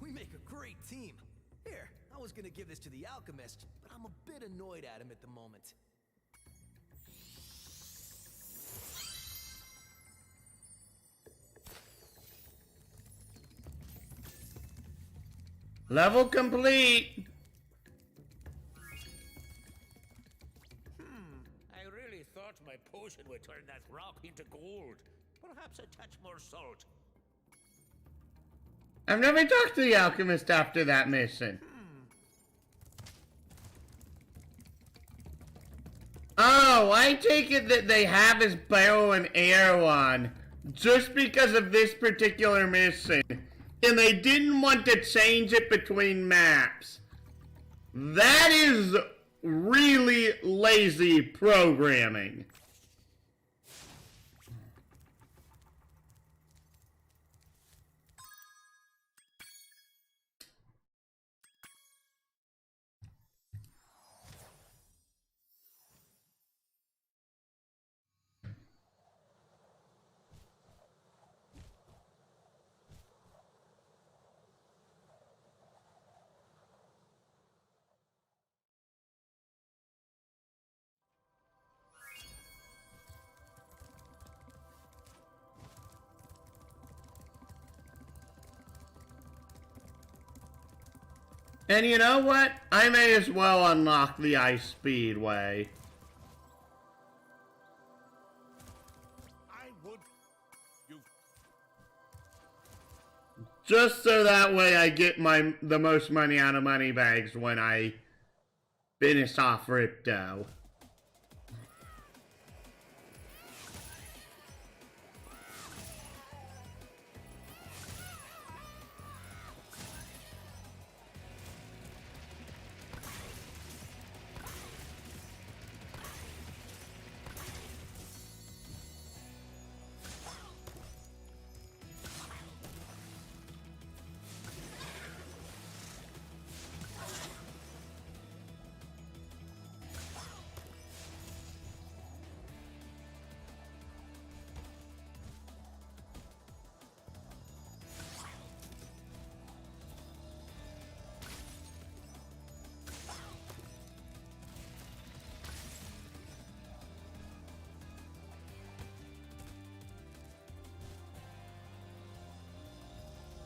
We make a great team. Here, I was gonna give this to the alchemist, but I'm a bit annoyed at him at the moment. Level complete. I really thought my potion would turn that rock into gold. Perhaps a touch more salt. I've never talked to the alchemist after that mission. Oh, I take it that they have his bow and arrow on just because of this particular mission. And they didn't want to change it between maps. That is really lazy programming. And you know what? I may as well unlock the ice speedway. I would... You... Just so that way I get the most money out of money bags when I finish off Ripto.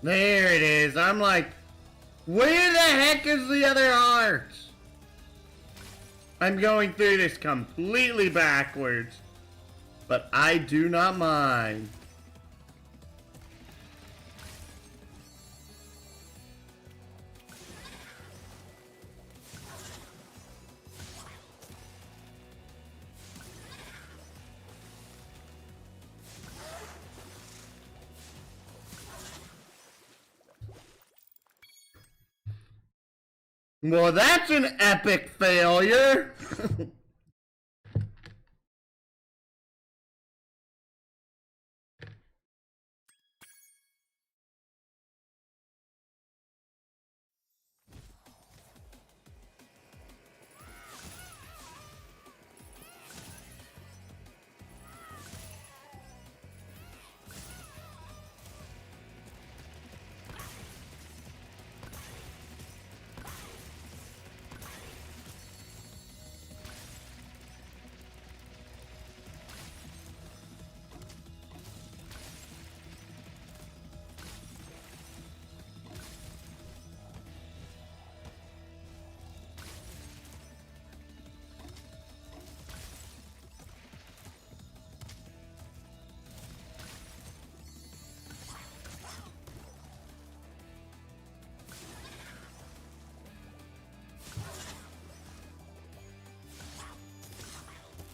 There it is. I'm like, where the heck is the other heart? I'm going through this completely backwards, but I do not mind. Well, that's an epic failure.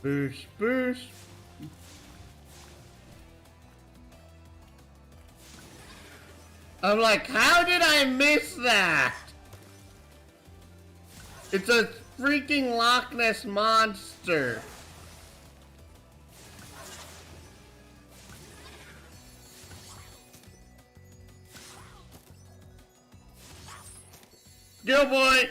Boosh, boosh. I'm like, how did I miss that? It's a freaking Loch Ness monster. Skill point.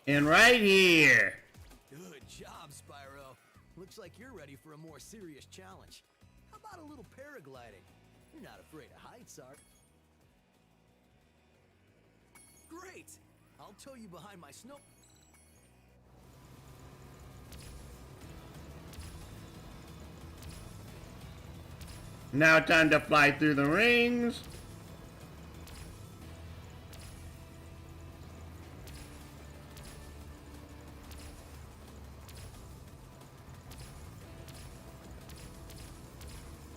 And right here. Good job, Spyro. Looks like you're ready for a more serious challenge. How about a little paragliding? You're not afraid of heights, are you? Great! I'll tow you behind my snow... Now time to fly through the rings.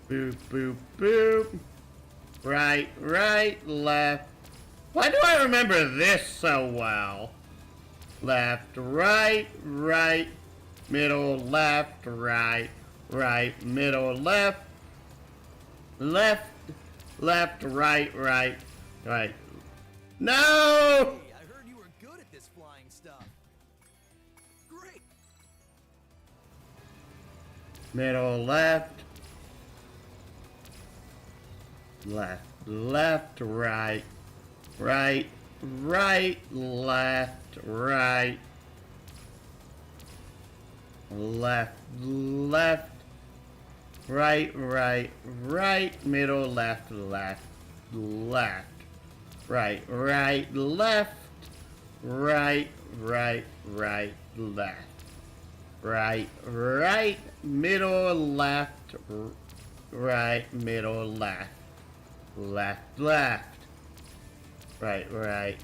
Boop, boop, boop. Right, right, left. Why do I remember this so well? Left, right, right, middle, left, right, right, middle, left, left, left, right, right, right. No! Hey, I heard you were good at this flying stuff. Great. Middle, left, left, left, right, right, right, left, right, left, left, right, right, right, middle, left, left, left, right, right, left, right, right, right, left, right, right, middle, left, right, middle, left, left, left, right, right.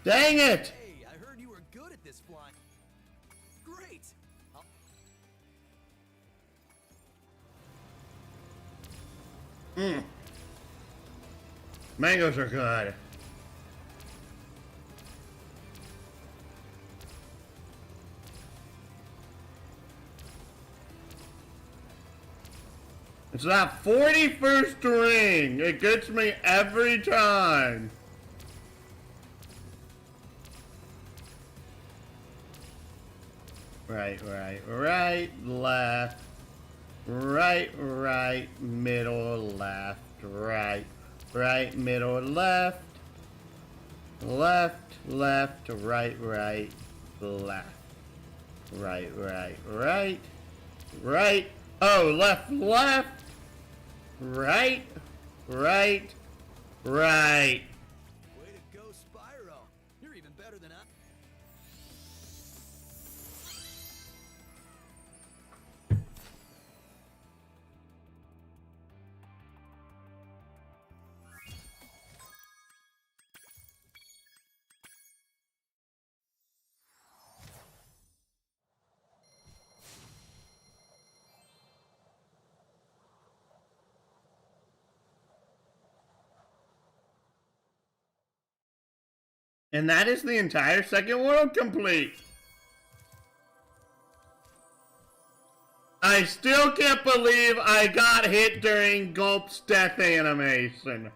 Dang it! Hey, I heard you were good at this flying. Great. Mangoes are good. It's that 41st ring. It gets me every time. Right, right, right, left, right, right, middle, left, right, right, middle, left, left, left, right, right, left, right, right, right, right, oh, left, left, right, right, right. Way to go, Spyro. You're even better than I. And that is the entire second world complete. I still can't believe I got hit during Gulp's death animation.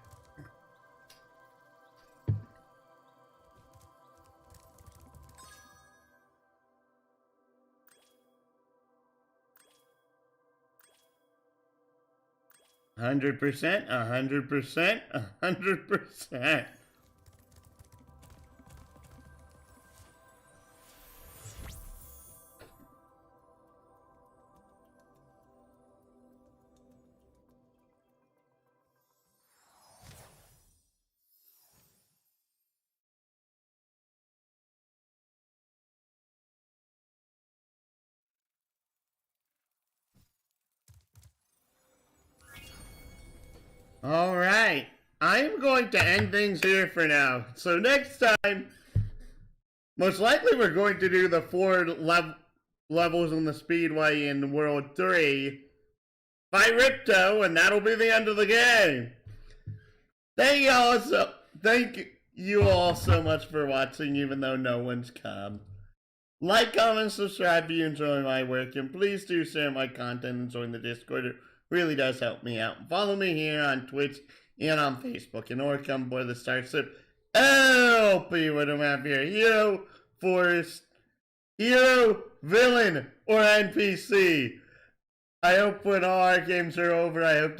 $100%, $100%, $100%. Alright, I'm going to end things here for now. So next time, most likely we're going to do the 4 levels on the Speedway in World 3 by Ripto, and that'll be the end of the game. Thank you all so much for watching, even though no one's come. Like, comment, subscribe if you enjoy my work, and please do share my content and join the Discord. It really does help me out. Follow me here on Twitch and on Facebook, and or come aboard the Starship LP with a map here. Hero, Forest, Hero, Villain, or NPC. I hope when all our games are over, I hope